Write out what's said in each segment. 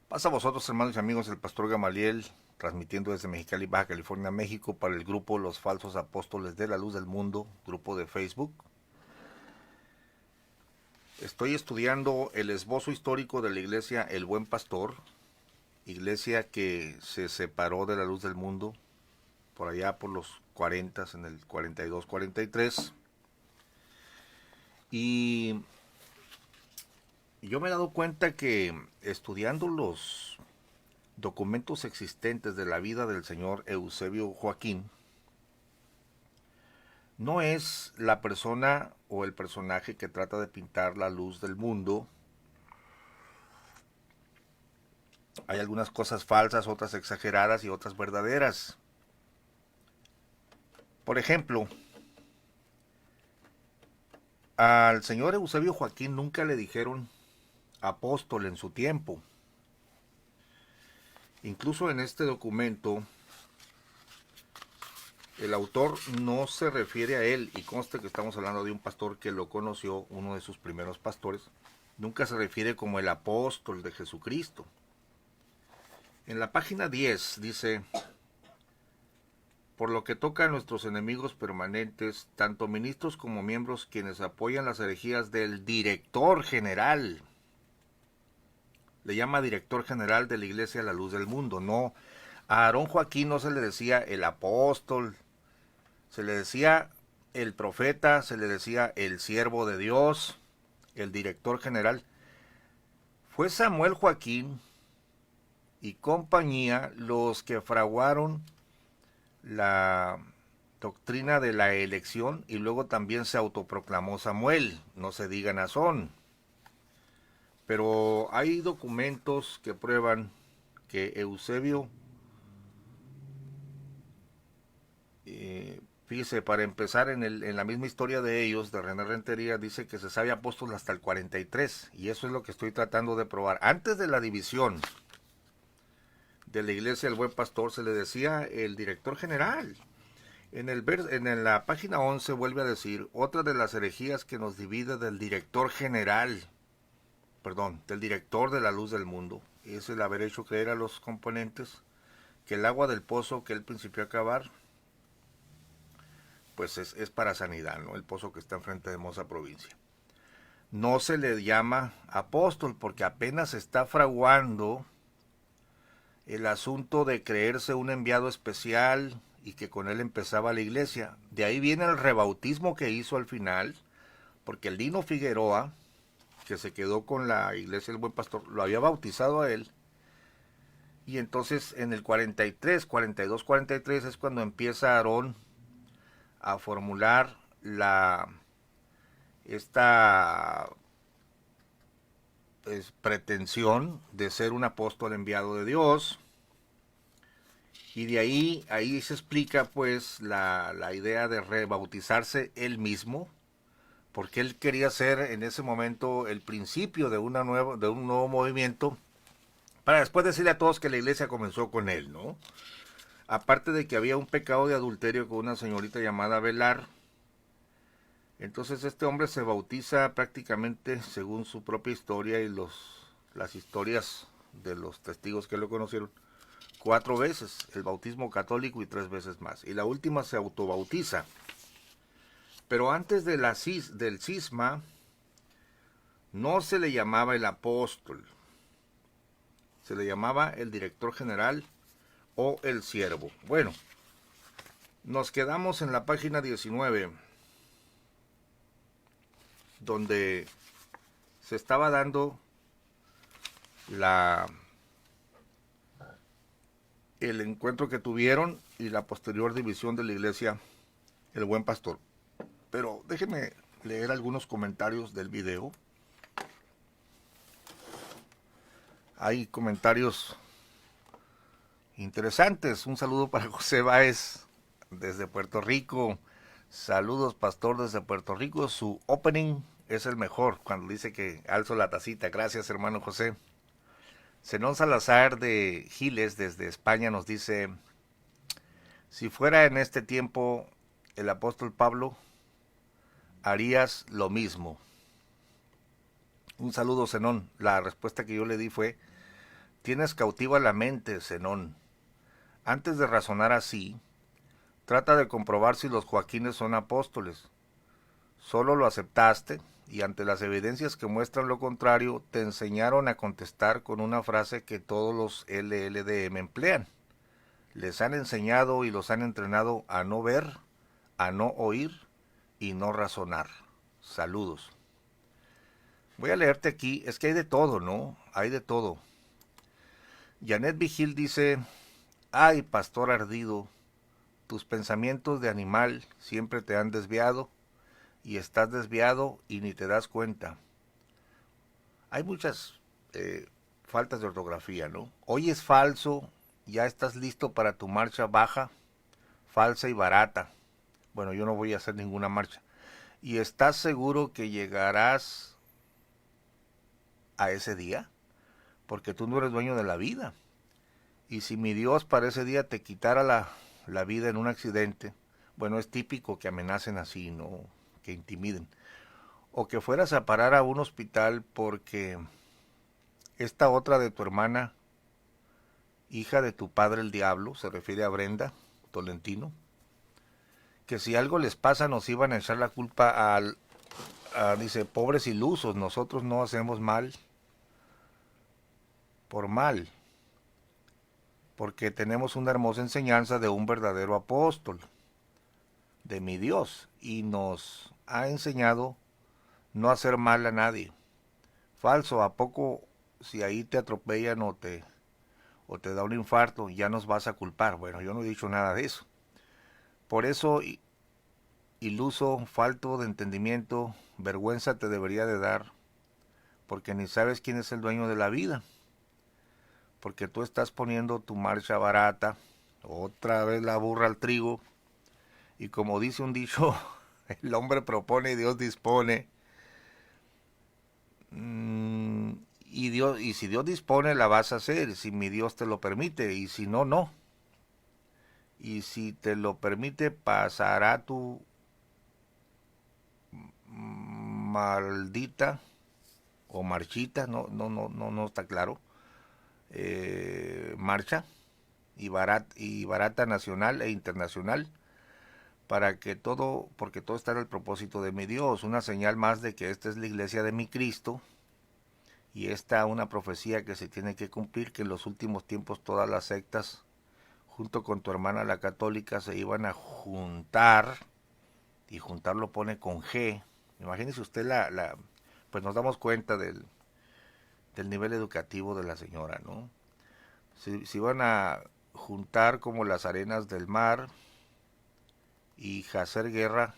Pasa a vosotros, hermanos y amigos, el pastor Gamaliel, transmitiendo desde Mexicali, Baja California, México, para el grupo Los Falsos Apóstoles de la Luz del Mundo, grupo de Facebook. Estoy estudiando el esbozo histórico de la iglesia El Buen Pastor, iglesia que se separó de la Luz del Mundo por allá por los 40, en el 42, 43. Y yo me he dado cuenta que estudiando los documentos existentes de la vida del señor Eusebio Joaquín, no es la persona o el personaje que trata de pintar la luz del mundo. Hay algunas cosas falsas, otras exageradas y otras verdaderas. Por ejemplo, al señor Eusebio Joaquín nunca le dijeron apóstol en su tiempo. Incluso en este documento, el autor no se refiere a él, y consta que estamos hablando de un pastor que lo conoció, uno de sus primeros pastores. Nunca se refiere como el apóstol de Jesucristo. En la página 10 dice: por lo que toca a nuestros enemigos permanentes, tanto ministros como miembros quienes apoyan las herejías del director general. Le llama director general de la iglesia La Luz del Mundo. No, a Aarón Joaquín no se le decía el apóstol, se le decía el profeta, se le decía el siervo de Dios, el director general. Fue Samuel Joaquín y compañía los que fraguaron la doctrina de la elección, y luego también se autoproclamó Samuel, no se diga Nazón. Pero hay documentos que prueban que Eusebio, fíjese, para empezar, en la misma historia de ellos, de René Rentería, dice que se sabe apóstol hasta el 43, y eso es lo que estoy tratando de probar. Antes de la división de la iglesia El Buen Pastor se le decía el director general. En la página 11 vuelve a decir: otra de las herejías que nos divide del director general, del director de la Luz del Mundo, es el haber hecho creer a los componentes que el agua del pozo que él principió a cavar, pues es para sanidad, ¿no? El pozo que está enfrente de Moza Provincia. No se le llama apóstol porque apenas está fraguando el asunto de creerse un enviado especial y que con él empezaba la iglesia. De ahí viene el rebautismo que hizo al final, porque el Dino Figueroa, que se quedó con la iglesia del Buen Pastor, lo había bautizado a él. Y entonces en el 43, 42, 43 es cuando empieza Aarón a formular esta pretensión de ser un apóstol enviado de Dios. Y de ahí se explica pues la idea de rebautizarse él mismo, porque él quería ser en ese momento el principio de un nuevo movimiento, para después decirle a todos que la iglesia comenzó con él, ¿no? Aparte de que había un pecado de adulterio con una señorita llamada Velar. Entonces este hombre se bautiza prácticamente según su propia historia y las historias de los testigos que lo conocieron, 4 veces, el bautismo católico, y 3 veces más. Y la última se autobautiza. Pero antes de del cisma, no se le llamaba el apóstol, se le llamaba el director general o el siervo. Bueno, nos quedamos en la página 19, donde se estaba dando el encuentro que tuvieron y la posterior división de la iglesia El Buen Pastor. Pero déjenme leer algunos comentarios del video. Hay comentarios interesantes. Un saludo para José Báez desde Puerto Rico. Saludos, pastor, desde Puerto Rico. Su opening es el mejor cuando dice que alzo la tacita. Gracias, hermano José. Zenón Salazar de Giles, desde España, nos dice: si fuera en este tiempo el apóstol Pablo, harías lo mismo. Un saludo, Zenón. La respuesta que yo le di fue: tienes cautiva la mente, Zenón. Antes de razonar así, trata de comprobar si los Joaquines son apóstoles. Solo lo aceptaste y ante las evidencias que muestran lo contrario, te enseñaron a contestar con una frase que todos los LLDM emplean. Les han enseñado y los han entrenado a no ver, a no oír y no razonar. Saludos. Voy a leerte aquí, es que hay de todo, ¿no? Hay de todo. Janet Vigil dice: ay, pastor ardido, tus pensamientos de animal siempre te han desviado y estás desviado y ni te das cuenta. Hay muchas faltas de ortografía, ¿no? Hoy es falso, ya estás listo para tu marcha baja, falsa y barata. Bueno, yo no voy a hacer ninguna marcha. ¿Y estás seguro que llegarás a ese día? Porque tú no eres dueño de la vida. Y si mi Dios para ese día te quitara la vida en un accidente, bueno, es típico que amenacen así, ¿no? Que intimiden. O que fueras a parar a un hospital porque esta otra de tu hermana, hija de tu padre el diablo, se refiere a Brenda Tolentino, que si algo les pasa nos iban a echar la culpa dice, pobres ilusos, nosotros no hacemos mal por mal, porque tenemos una hermosa enseñanza de un verdadero apóstol, de mi Dios, y nos ha enseñado no hacer mal a nadie. Falso, ¿a poco si ahí te atropellan o te da un infarto, ya nos vas a culpar? Bueno, yo no he dicho nada de eso. Por eso, iluso, falto de entendimiento, vergüenza te debería de dar, porque ni sabes quién es el dueño de la vida, porque tú estás poniendo tu marcha barata, otra vez la burra al trigo, y como dice un dicho, el hombre propone y Dios dispone. Y si Dios dispone, la vas a hacer, si mi Dios te lo permite, y si no, no. Y si te lo permite, pasará tu maldita o marchita, no está claro, marcha y barata nacional e internacional, porque todo está en el propósito de mi Dios, una señal más de que esta es la iglesia de mi Cristo. Y esta una profecía que se tiene que cumplir, que en los últimos tiempos todas las sectas, junto con tu hermana la católica, se iban a juntar, y juntar lo pone con G. Imagínese usted pues nos damos cuenta del nivel educativo de la señora, ¿no? Se iban a juntar como las arenas del mar y hacer guerra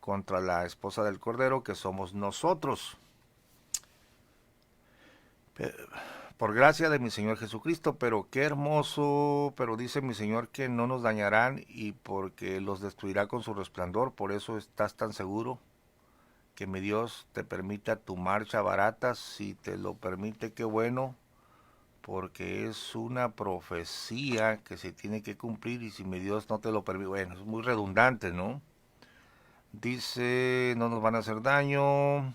contra la esposa del Cordero, que somos nosotros. Por gracia de mi Señor Jesucristo, pero qué hermoso, pero dice mi Señor que no nos dañarán y porque los destruirá con su resplandor, por eso estás tan seguro que mi Dios te permita tu marcha barata, si te lo permite, qué bueno, porque es una profecía que se tiene que cumplir y si mi Dios no te lo permite, bueno, es muy redundante, ¿no? Dice, no nos van a hacer daño,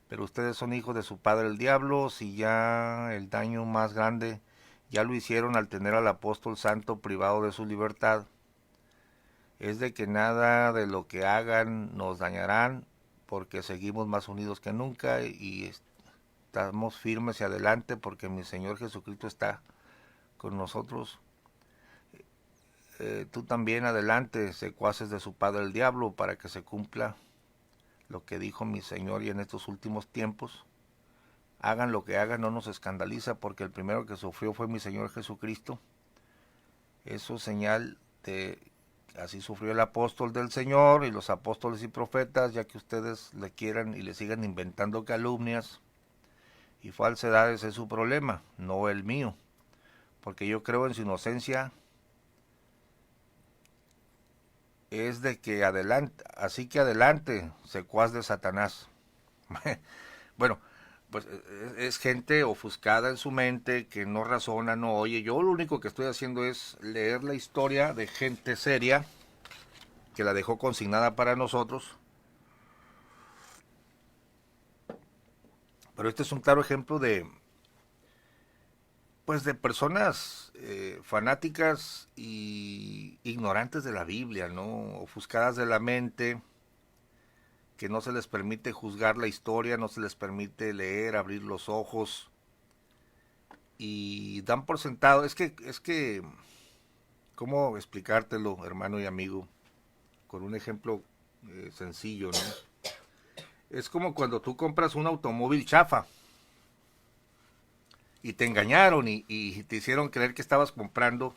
pero ustedes son hijos de su padre el diablo, si ya el daño más grande ya lo hicieron al tener al apóstol santo privado de su libertad, es de que nada de lo que hagan nos dañarán, porque seguimos más unidos que nunca y estamos firmes y adelante porque mi Señor Jesucristo está con nosotros. Tú también adelante, secuaces de su padre el diablo, para que se cumpla lo que dijo mi Señor, y en estos últimos tiempos hagan lo que hagan, no nos escandaliza, porque el primero que sufrió fue mi Señor Jesucristo. Eso es señal de así sufrió el apóstol del Señor y los apóstoles y profetas, ya que ustedes le quieran y le sigan inventando calumnias y falsedades, es su problema, no el mío, porque yo creo en su inocencia es de que adelante, así que adelante, secuaz de Satanás. Bueno, pues es gente ofuscada en su mente, que no razona, no oye. Yo lo único que estoy haciendo es leer la historia de gente seria que la dejó consignada para nosotros. Pero este es un claro ejemplo de, pues, de personas fanáticas y ignorantes de la Biblia, ¿no? Ofuscadas de la mente, que no se les permite juzgar la historia, no se les permite leer, abrir los ojos y dan por sentado. ¿Cómo explicártelo, hermano y amigo? Con un ejemplo sencillo, ¿no? Es como cuando tú compras un automóvil chafa y te engañaron y te hicieron creer que estabas comprando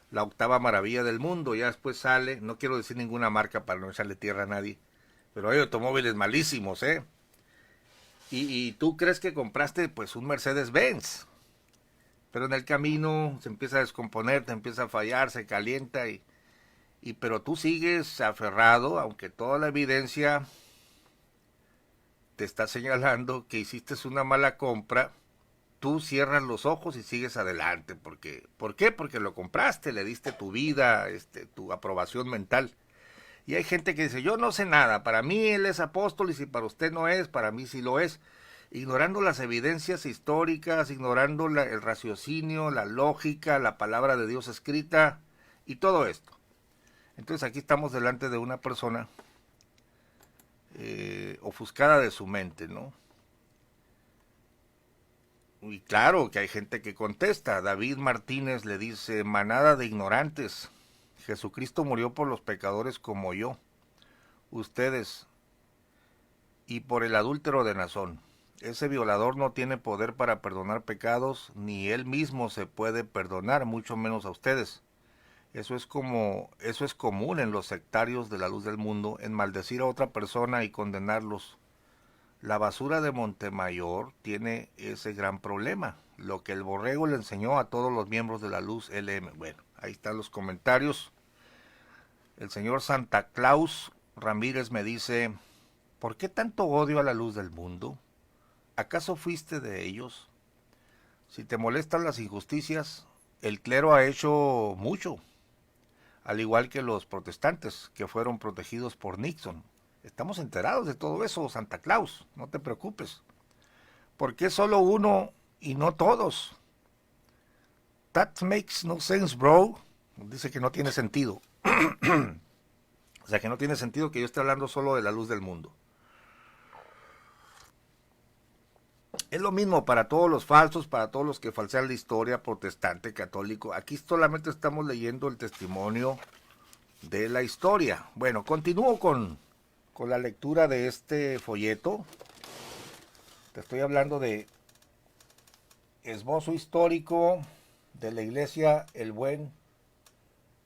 la octava maravilla del mundo. Ya después sale, no quiero decir ninguna marca para no echarle tierra a nadie, pero hay automóviles malísimos, ¿eh? Y tú crees que compraste pues un Mercedes-Benz, pero en el camino se empieza a descomponer, te empieza a fallar, se calienta pero tú sigues aferrado, aunque toda la evidencia te está señalando que hiciste una mala compra. Tú cierras los ojos y sigues adelante. ¿Por qué? Porque lo compraste, le diste tu vida, tu aprobación mental. Y hay gente que dice, yo no sé nada, para mí él es apóstol y si para usted no es, para mí sí lo es. Ignorando las evidencias históricas, ignorando el raciocinio, la lógica, la palabra de Dios escrita y todo esto. Entonces aquí estamos delante de una persona ofuscada de su mente, ¿no? Y claro que hay gente que contesta. David Martínez le dice, manada de ignorantes, Jesucristo murió por los pecadores como yo, ustedes, y por el adúltero de Nazón. Ese violador no tiene poder para perdonar pecados, ni él mismo se puede perdonar, mucho menos a ustedes. Eso es común en los sectarios de la luz del mundo, en maldecir a otra persona y condenarlos. La basura de Montemayor tiene ese gran problema, lo que el borrego le enseñó a todos los miembros de la luz LM. Bueno, ahí están los comentarios. El señor Santa Claus Ramírez me dice, ¿por qué tanto odio a la luz del mundo? ¿Acaso fuiste de ellos? Si te molestan las injusticias, el clero ha hecho mucho, al igual que los protestantes que fueron protegidos por Nixon. Estamos enterados de todo eso, Santa Claus, no te preocupes. ¿Por qué solo uno y no todos? That makes no sense, bro. Dice que no tiene sentido. O sea, que no tiene sentido que yo esté hablando solo de la luz del mundo. Es lo mismo para todos los falsos, para todos los que falsean la historia, protestante, católico. Aquí solamente estamos leyendo el testimonio de la historia. Bueno, continúo con la lectura de este folleto. Te estoy hablando de esbozo histórico de la iglesia El Buen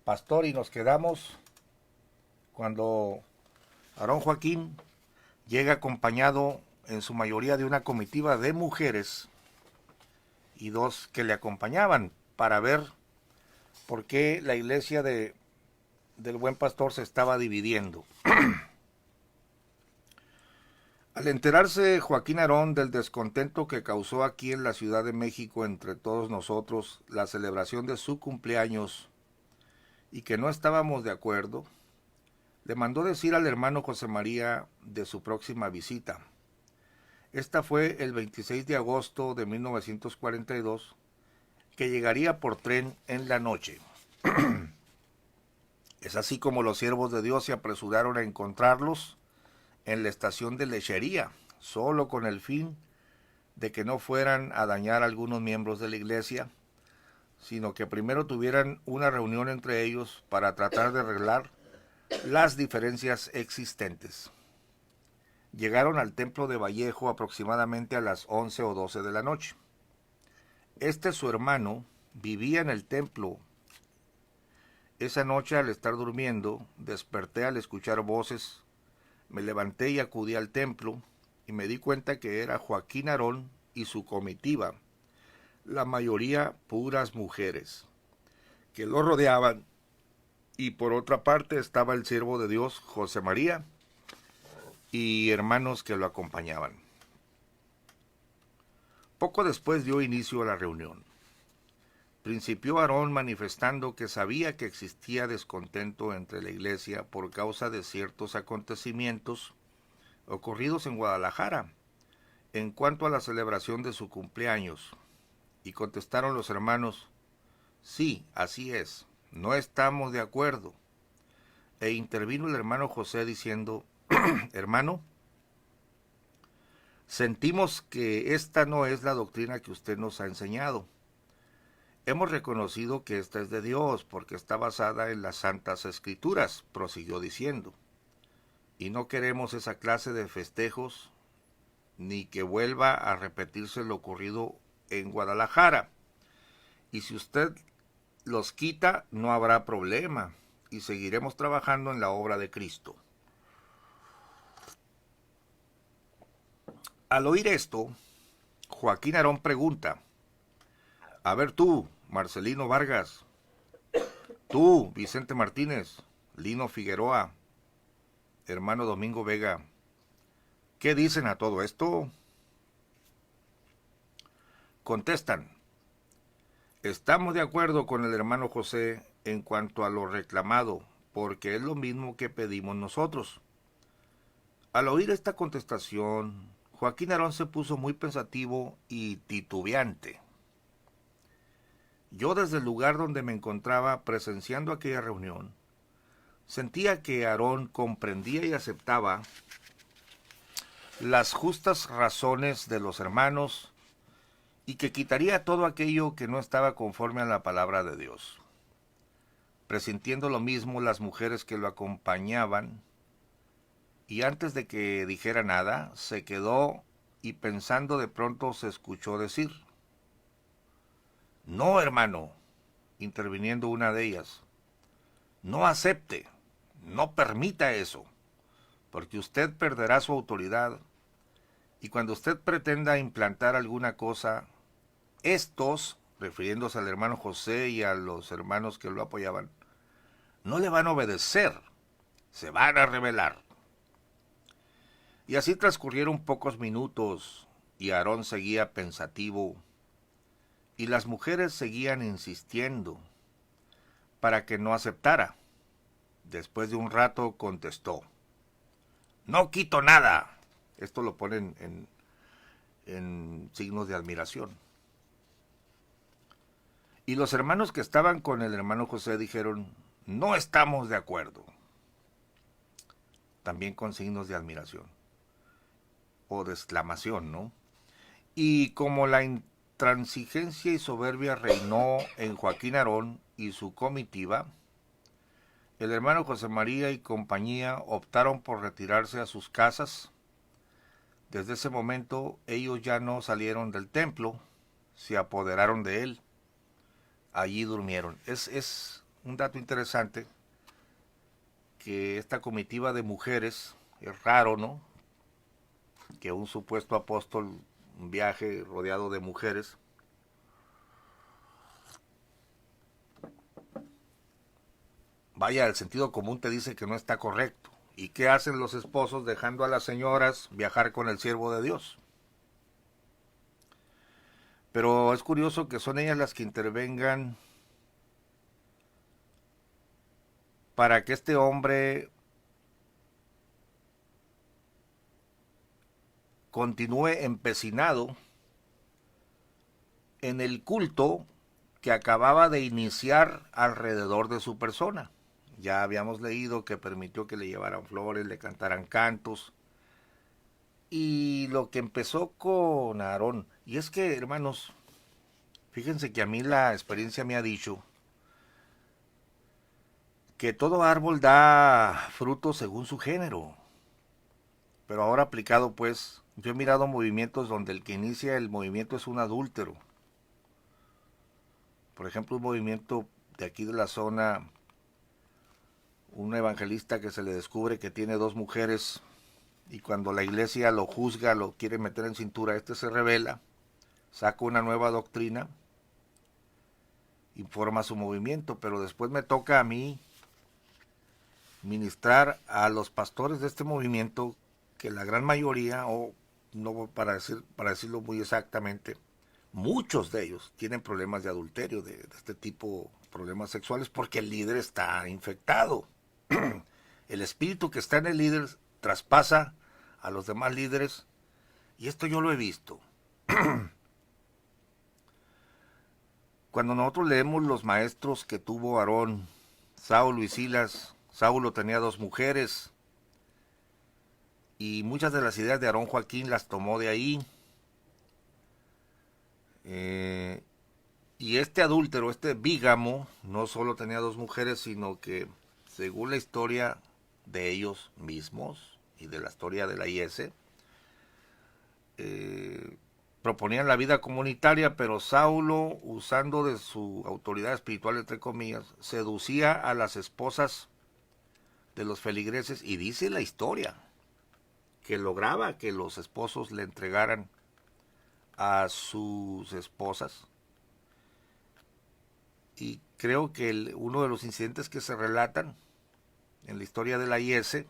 Pastor y nos quedamos cuando Aarón Joaquín llega acompañado en su mayoría de una comitiva de mujeres y dos que le acompañaban para ver por qué la iglesia del Buen Pastor se estaba dividiendo. Al enterarse Joaquín Aarón del descontento que causó aquí en la Ciudad de México entre todos nosotros la celebración de su cumpleaños y que no estábamos de acuerdo, le mandó decir al hermano José María de su próxima visita. Esta fue el 26 de agosto de 1942, que llegaría por tren en la noche. Es así como los siervos de Dios se apresuraron a encontrarlos en la estación de lechería, solo con el fin de que no fueran a dañar a algunos miembros de la iglesia, sino que primero tuvieran una reunión entre ellos para tratar de arreglar las diferencias existentes. Llegaron al templo de Vallejo aproximadamente a las 11 o 12 de la noche. Su hermano, vivía en el templo. Esa noche, al estar durmiendo, desperté al escuchar voces. Me levanté y acudí al templo y me di cuenta que era Joaquín Aarón y su comitiva, la mayoría puras mujeres, que lo rodeaban y por otra parte estaba el siervo de Dios, José María, y hermanos que lo acompañaban. Poco después dio inicio a la reunión. Principió Aarón manifestando que sabía que existía descontento entre la iglesia por causa de ciertos acontecimientos ocurridos en Guadalajara en cuanto a la celebración de su cumpleaños. Y contestaron los hermanos: sí, así es, no estamos de acuerdo. E intervino el hermano José diciendo: hermano, sentimos que esta no es la doctrina que usted nos ha enseñado. Hemos reconocido que esta es de Dios porque está basada en las Santas Escrituras, prosiguió diciendo, y no queremos esa clase de festejos ni que vuelva a repetirse lo ocurrido en Guadalajara. Y si usted los quita, no habrá problema y seguiremos trabajando en la obra de Cristo. Al oír esto, Joaquín Aarón pregunta: a ver tú, Marcelino Vargas, tú, Vicente Martínez, Lino Figueroa, hermano Domingo Vega, ¿qué dicen a todo esto? Contestan: estamos de acuerdo con el hermano José en cuanto a lo reclamado, porque es lo mismo que pedimos nosotros. Al oír esta contestación, Joaquín Aarón se puso muy pensativo y titubeante. Yo, desde el lugar donde me encontraba presenciando aquella reunión, sentía que Aarón comprendía y aceptaba las justas razones de los hermanos y que quitaría todo aquello que no estaba conforme a la palabra de Dios. Presintiendo lo mismo las mujeres que lo acompañaban, y antes de que dijera nada, se quedó y pensando de pronto se escuchó decir: no, hermano, interviniendo una de ellas, no acepte, no permita eso, porque usted perderá su autoridad, y cuando usted pretenda implantar alguna cosa, estos, refiriéndose al hermano José y a los hermanos que lo apoyaban, no le van a obedecer, se van a rebelar. Y así transcurrieron pocos minutos, y Aarón seguía pensativo, y las mujeres seguían insistiendo para que no aceptara. Después de un rato contestó: no quito nada. Esto lo ponen en signos de admiración. Y los hermanos que estaban con el hermano José dijeron: no estamos de acuerdo. También con signos de admiración o de exclamación, ¿no? Y como la intransigencia y soberbia reinó en Joaquín Aarón y su comitiva, el hermano José María y compañía optaron por retirarse a sus casas. Desde ese momento ellos ya no salieron del templo, se apoderaron de él, allí durmieron. Es un dato interesante que esta comitiva de mujeres, es raro, ¿no?, que un supuesto apóstol viaje rodeado de mujeres. Vaya, el sentido común te dice que no está correcto. ¿Y qué hacen los esposos dejando a las señoras viajar con el siervo de Dios? Pero es curioso que son ellas las que intervengan para que este hombre continúe empecinado en el culto que acababa de iniciar alrededor de su persona. Ya habíamos leído que permitió que le llevaran flores, le cantaran cantos. Y lo que empezó con Aarón, y es que, hermanos, fíjense que a mí la experiencia me ha dicho que todo árbol da fruto según su género. Pero ahora aplicado, pues, yo he mirado movimientos donde el que inicia el movimiento es un adúltero. Por ejemplo, un movimiento de aquí de la zona, un evangelista que se le descubre que tiene dos mujeres y cuando la iglesia lo juzga, lo quiere meter en cintura, este se revela, saca una nueva doctrina y forma su movimiento, pero después me toca a mí ministrar a los pastores de este movimiento, que la gran mayoría, o no para decirlo muy exactamente, muchos de ellos tienen problemas de adulterio, de este tipo, problemas sexuales, porque el líder está infectado. El espíritu que está en el líder traspasa a los demás líderes, y esto yo lo he visto. Cuando nosotros leemos los maestros que tuvo Aarón, Saulo y Silas, Saulo tenía 2 mujeres, y muchas de las ideas de Aarón Joaquín las tomó de ahí. Y este adúltero, este bígamo, no solo tenía 2 mujeres, sino que, según la historia de ellos mismos y de la historia de la IS, proponían la vida comunitaria, pero Saulo, usando de su autoridad espiritual, entre comillas, seducía a las esposas de los feligreses, y dice la historia que lograba que los esposos le entregaran a sus esposas. Y creo que uno de los incidentes que se relatan en la historia de la IS,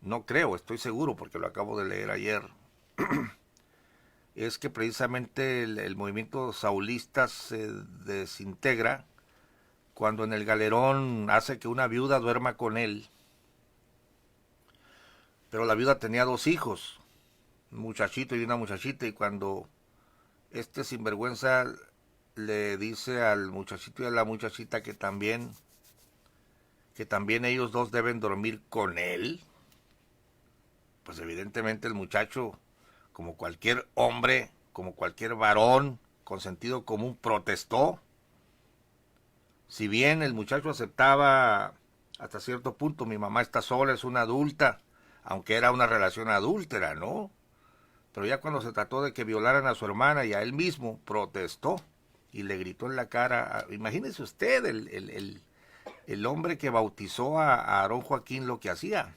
no creo, estoy seguro porque lo acabo de leer ayer, es que precisamente el movimiento saulista se desintegra cuando en el galerón hace que una viuda duerma con él. Pero la viuda tenía 2 hijos, un muchachito y una muchachita, y cuando este sinvergüenza le dice al muchachito y a la muchachita que también ellos 2 deben dormir con él, pues evidentemente el muchacho, como cualquier hombre, como cualquier varón con sentido común, protestó. Si bien el muchacho aceptaba hasta cierto punto, mi mamá está sola, es una adulta, aunque era una relación adúltera, ¿no? Pero ya cuando se trató de que violaran a su hermana y a él mismo, protestó y le gritó en la cara. Imagínese usted el hombre que bautizó a Aarón Joaquín, lo que hacía.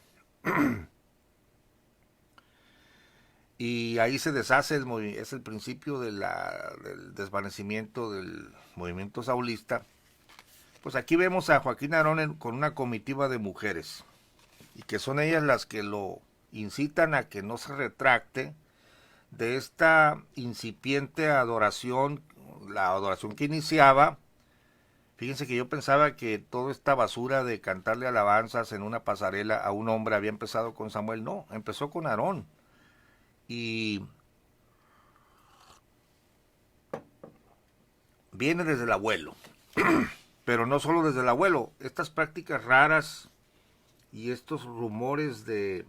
Y ahí se deshace, es el principio del desvanecimiento del movimiento saulista. Pues aquí vemos a Joaquín Aarón con una comitiva de mujeres, y que son ellas las que lo incitan a que no se retracte de esta incipiente adoración, la adoración que iniciaba. Fíjense que yo pensaba que toda esta basura de cantarle alabanzas en una pasarela a un hombre había empezado con Samuel. No, empezó con Aarón. Y viene desde el abuelo. Pero no solo desde el abuelo. Estas prácticas raras y estos rumores de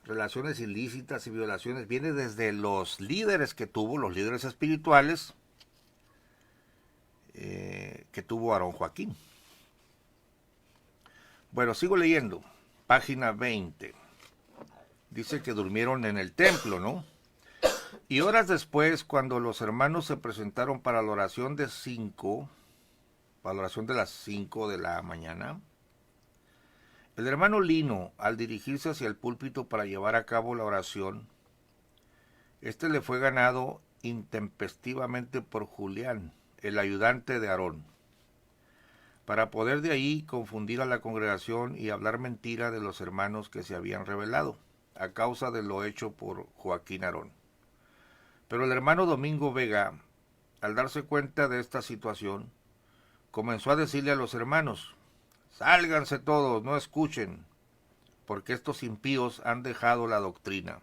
relaciones ilícitas y violaciones viene desde los líderes que tuvo, los líderes espirituales que tuvo Aarón Joaquín. Bueno, sigo leyendo. Página 20. Dice que durmieron en el templo, ¿no? Y horas después, cuando los hermanos se presentaron para la oración de 5, para la oración de las 5 de la mañana, el hermano Lino, al dirigirse hacia el púlpito para llevar a cabo la oración, este le fue ganado intempestivamente por Julián, el ayudante de Aarón, para poder de ahí confundir a la congregación y hablar mentira de los hermanos que se habían rebelado, a causa de lo hecho por Joaquín Aarón. Pero el hermano Domingo Vega, al darse cuenta de esta situación, comenzó a decirle a los hermanos: sálganse todos, no escuchen, porque estos impíos han dejado la doctrina.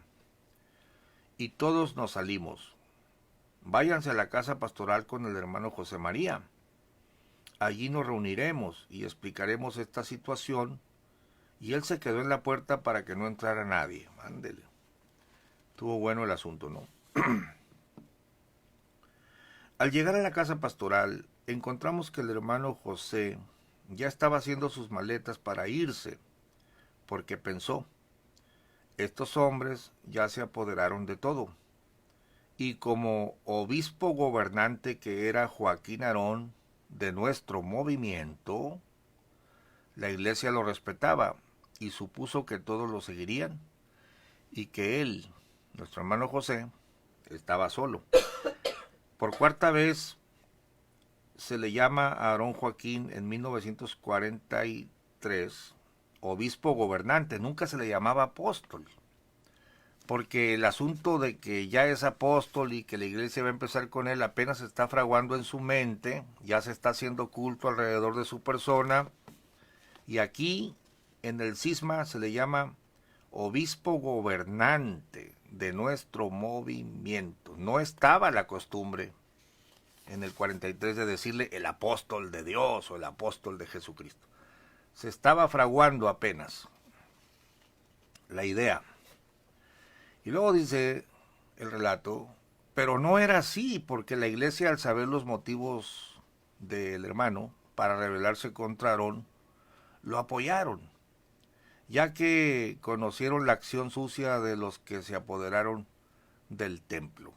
Y todos nos salimos. Váyanse a la casa pastoral con el hermano José María. Allí nos reuniremos y explicaremos esta situación. Y él se quedó en la puerta para que no entrara nadie. Ándele. Estuvo bueno el asunto, ¿no? Al llegar a la casa pastoral, encontramos que el hermano José ya estaba haciendo sus maletas para irse, porque pensó: estos hombres ya se apoderaron de todo. Y como obispo gobernante que era Joaquín Aarón de nuestro movimiento, la iglesia lo respetaba y supuso que todos lo seguirían, y que él, nuestro hermano José, estaba solo. Por 4ª vez se le llama a Aarón Joaquín en 1943 obispo gobernante, nunca se le llamaba apóstol, porque el asunto de que ya es apóstol y que la iglesia va a empezar con él apenas se está fraguando en su mente, ya se está haciendo culto alrededor de su persona, y aquí en el cisma se le llama obispo gobernante de nuestro movimiento. No estaba la costumbre en el 43 de decirle el apóstol de Dios o el apóstol de Jesucristo. Se estaba fraguando apenas la idea. Y luego dice el relato, pero no era así, porque la iglesia, al saber los motivos del hermano para rebelarse contra Aarón, lo apoyaron, ya que conocieron la acción sucia de los que se apoderaron del templo.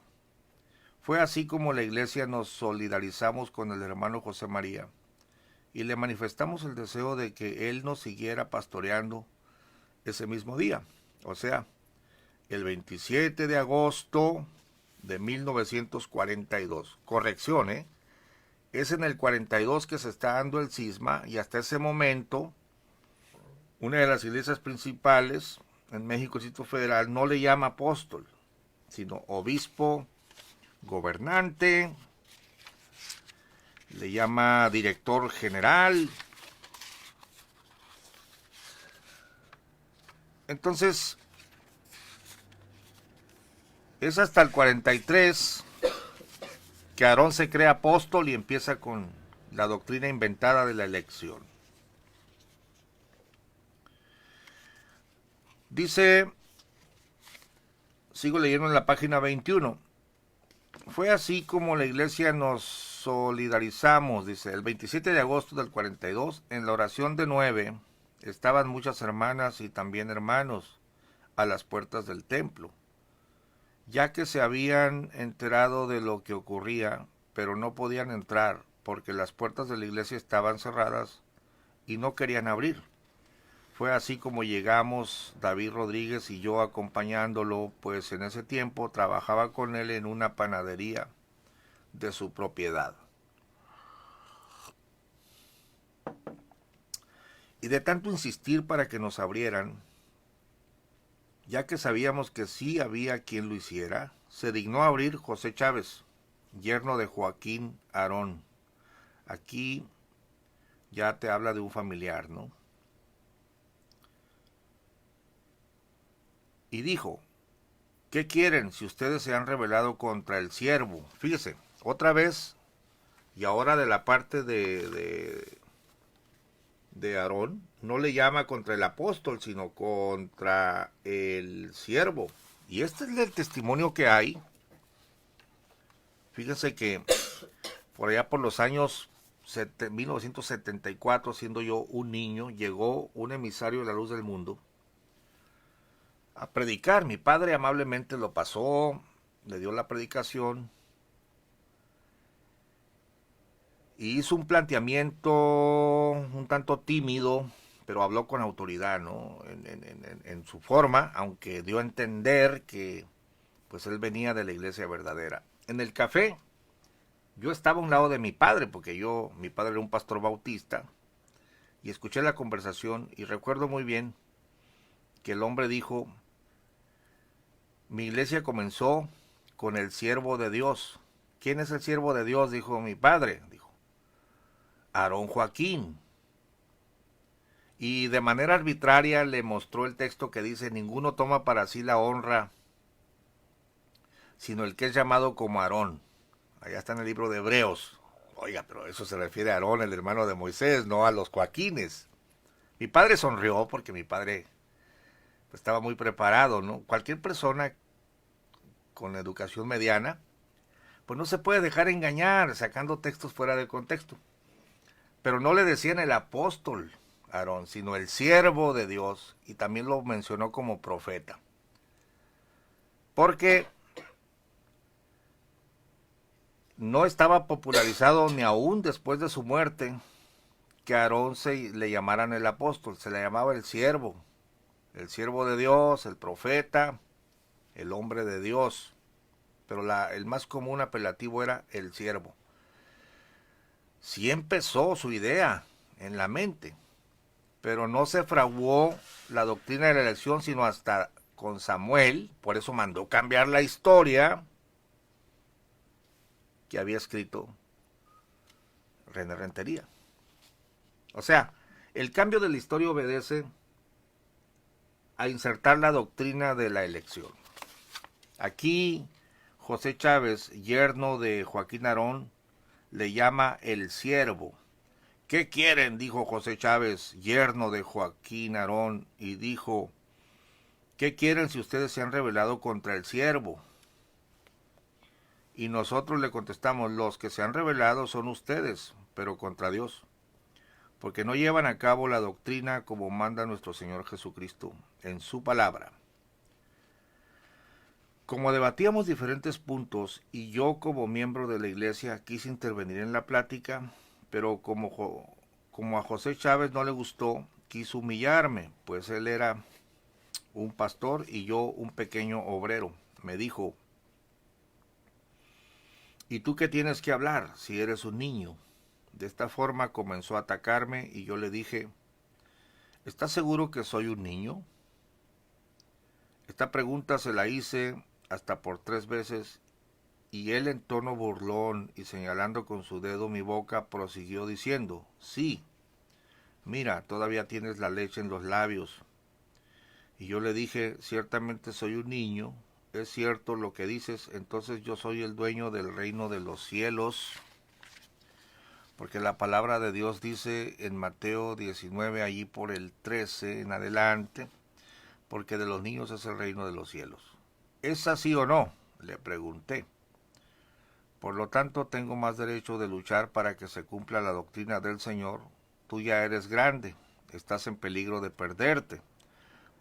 Fue así como la iglesia nos solidarizamos con el hermano José María y le manifestamos el deseo de que él nos siguiera pastoreando ese mismo día, o sea, el 27 de agosto de 1942. Corrección, es en el 42 que se está dando el cisma, y hasta ese momento una de las iglesias principales en México, el Distrito Federal, no le llama apóstol, sino obispo gobernante, le llama director general. Entonces, es hasta el 43 que Aarón se crea apóstol y empieza con la doctrina inventada de la elección. Dice, sigo leyendo en la página 21, fue así como la iglesia nos solidarizamos, dice, el 27 de agosto del 42, en la oración de 9, estaban muchas hermanas y también hermanos a las puertas del templo, ya que se habían enterado de lo que ocurría, pero no podían entrar porque las puertas de la iglesia estaban cerradas y no querían abrir. Fue así como llegamos David Rodríguez y yo acompañándolo, pues en ese tiempo trabajaba con él en una panadería de su propiedad. Y de tanto insistir para que nos abrieran, ya que sabíamos que sí había quien lo hiciera, se dignó abrir José Chávez, yerno de Joaquín Aarón. Aquí ya te habla de un familiar, ¿no? Y dijo, ¿qué quieren si ustedes se han rebelado contra el siervo? Fíjese, otra vez, y ahora de la parte de Aarón, no le llama contra el apóstol, sino contra el siervo. Y este es el testimonio que hay. Fíjense que por allá por los años 1974, siendo yo un niño, llegó un emisario de la luz del mundo a predicar. Mi padre amablemente lo pasó, le dio la predicación y hizo un planteamiento un tanto tímido, pero habló con autoridad, ¿no? En su forma, aunque dio a entender que pues él venía de la iglesia verdadera. En el café, yo estaba a un lado de mi padre, porque mi padre era un pastor bautista, y escuché la conversación y recuerdo muy bien que el hombre dijo, mi iglesia comenzó con el siervo de Dios. ¿Quién es el siervo de Dios? Dijo mi padre. Dijo, Aarón Joaquín. Y de manera arbitraria le mostró el texto que dice, ninguno toma para sí la honra, sino el que es llamado como Aarón. Allá está en el libro de Hebreos. Oiga, pero eso se refiere a Aarón, el hermano de Moisés, no a los Joaquines. Mi padre sonrió porque mi padre estaba muy preparado, ¿no? Cualquier persona con educación mediana, pues no se puede dejar engañar sacando textos fuera de contexto. Pero no le decían el apóstol Aarón, sino el siervo de Dios, y también lo mencionó como profeta. Porque no estaba popularizado ni aún después de su muerte que a Aarón le llamaran el apóstol, se le llamaba el siervo de Dios, el profeta, el hombre de Dios, pero el más común apelativo era el siervo. Sí empezó su idea en la mente, pero no se fraguó la doctrina de la elección sino hasta con Samuel, por eso mandó cambiar la historia que había escrito René Rentería. O sea, el cambio de la historia obedece a insertar la doctrina de la elección. Aquí José Chávez, yerno de Joaquín Arón, le llama el siervo. ¿Qué quieren?, dijo José Chávez, yerno de Joaquín Arón, y dijo, ¿qué quieren si ustedes se han rebelado contra el siervo? Y nosotros le contestamos, los que se han rebelado son ustedes, pero contra Dios, porque no llevan a cabo la doctrina como manda nuestro Señor Jesucristo en su palabra. Como debatíamos diferentes puntos y yo como miembro de la iglesia quise intervenir en la plática, pero como a José Chávez no le gustó, quiso humillarme, pues él era un pastor y yo un pequeño obrero. Me dijo, ¿y tú qué tienes que hablar si eres un niño? De esta forma comenzó a atacarme y yo le dije, ¿estás seguro que soy un niño? Esta pregunta se la hice hasta por 3 veces y él en tono burlón y señalando con su dedo mi boca prosiguió diciendo, sí, mira, todavía tienes la leche en los labios. Y yo le dije, ciertamente soy un niño, es cierto lo que dices, entonces yo soy el dueño del reino de los cielos, porque la palabra de Dios dice en Mateo 19, allí por el 13 en adelante, porque de los niños es el reino de los cielos. ¿Es así o no?, le pregunté. Por lo tanto, tengo más derecho de luchar para que se cumpla la doctrina del Señor. Tú ya eres grande, estás en peligro de perderte,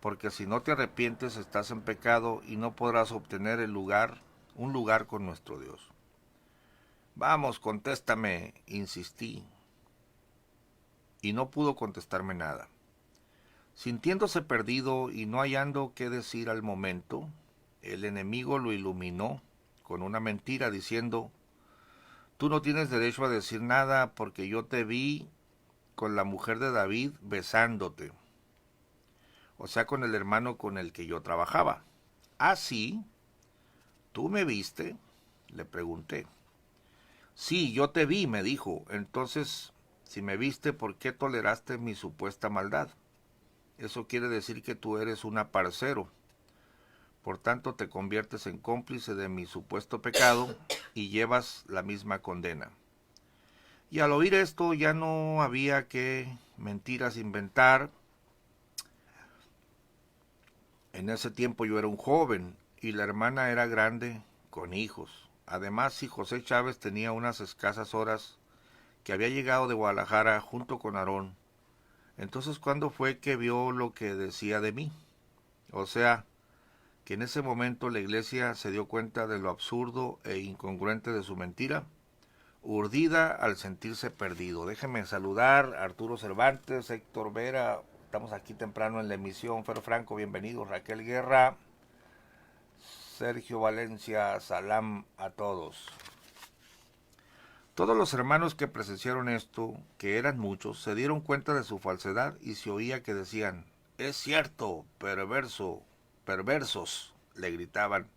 porque si no te arrepientes estás en pecado y no podrás obtener un lugar con nuestro Dios. Vamos, contéstame, insistí, y no pudo contestarme nada. Sintiéndose perdido y no hallando qué decir al momento, el enemigo lo iluminó con una mentira diciendo, tú no tienes derecho a decir nada porque yo te vi con la mujer de David besándote, o sea, con el hermano con el que yo trabajaba. ¿Ah, sí? ¿Tú me viste?, le pregunté. Sí, yo te vi, me dijo. Entonces, si me viste, ¿por qué toleraste mi supuesta maldad? Eso quiere decir que tú eres un aparcero. Por tanto, te conviertes en cómplice de mi supuesto pecado y llevas la misma condena. Y al oír esto ya no había que mentiras inventar. En ese tiempo yo era un joven y la hermana era grande con hijos. Además, si José Chávez tenía unas escasas horas que había llegado de Guadalajara junto con Aarón, entonces ¿cuándo fue que vio lo que decía de mí? O sea, que en ese momento la iglesia se dio cuenta de lo absurdo e incongruente de su mentira, urdida al sentirse perdido. Déjenme saludar a Arturo Cervantes, Héctor Vera, estamos aquí temprano en la emisión, Fer Franco, bienvenido, Raquel Guerra, Sergio Valencia, salam a todos. Todos los hermanos que presenciaron esto, que eran muchos, se dieron cuenta de su falsedad y se oía que decían, es cierto, perversos, le gritaban.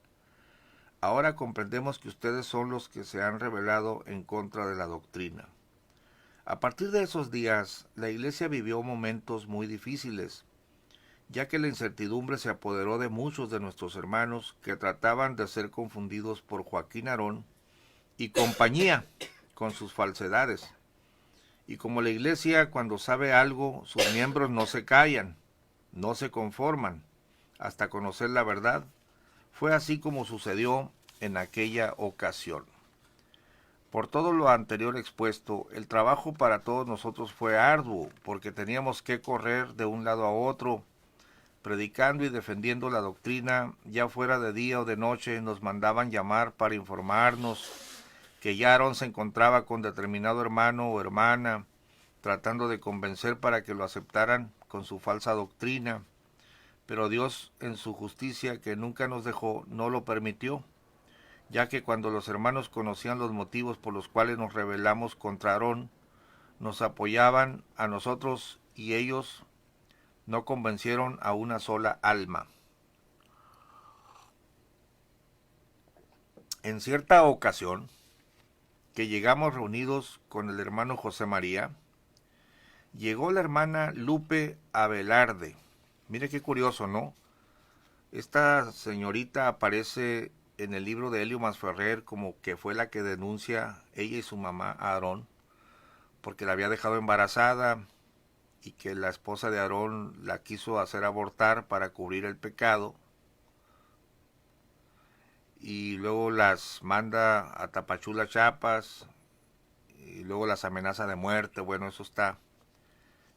Ahora comprendemos que ustedes son los que se han rebelado en contra de la doctrina. A partir de esos días, la iglesia vivió momentos muy difíciles, ya que la incertidumbre se apoderó de muchos de nuestros hermanos que trataban de ser confundidos por Joaquín Arón y compañía con sus falsedades. Y como la iglesia cuando sabe algo, sus miembros no se callan, no se conforman, hasta conocer la verdad, fue así como sucedió en aquella ocasión. Por todo lo anterior expuesto, el trabajo para todos nosotros fue arduo, porque teníamos que correr de un lado a otro, predicando y defendiendo la doctrina, ya fuera de día o de noche nos mandaban llamar para informarnos que ya Aarón se encontraba con determinado hermano o hermana, tratando de convencer para que lo aceptaran con su falsa doctrina, pero Dios en su justicia que nunca nos dejó no lo permitió, ya que cuando los hermanos conocían los motivos por los cuales nos rebelamos contra Aarón, nos apoyaban a nosotros y ellos no convencieron a una sola alma. En cierta ocasión, que llegamos reunidos con el hermano José María, llegó la hermana Lupe Abelarde. Mire qué curioso, ¿no? Esta señorita aparece en el libro de Helio Masferrer como que fue la que denuncia ella y su mamá a Aarón, porque la había dejado embarazada y que la esposa de Aarón la quiso hacer abortar para cubrir el pecado, y luego las manda a Tapachula, Chiapas, y luego las amenaza de muerte. Bueno, eso está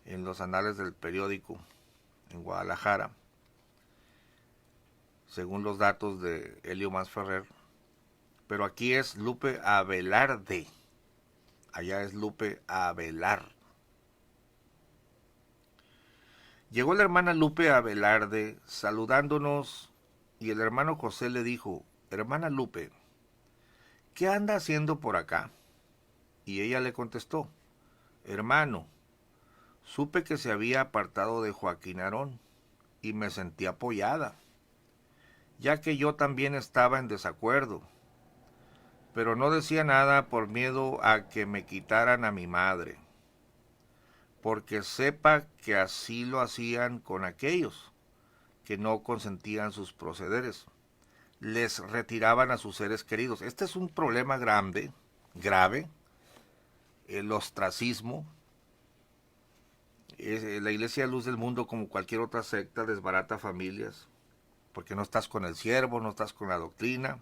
en los anales del periódico en Guadalajara, según los datos de Helio Masferrer. Pero aquí es Lupe Abelarde, allá es Lupe Abelar. Llegó la hermana Lupe Abelarde saludándonos y el hermano José le dijo: hermana Lupe, ¿qué anda haciendo por acá? Y ella le contestó: hermano, supe que se había apartado de Joaquín Aarón y me sentí apoyada, ya que yo también estaba en desacuerdo, pero no decía nada por miedo a que me quitaran a mi madre, porque sepa que así lo hacían con aquellos que no consentían sus procederes. Les retiraban a sus seres queridos. Este es un problema grave, el ostracismo. La Iglesia Luz del Mundo, como cualquier otra secta, desbarata familias, porque no estás con el siervo, no estás con la doctrina.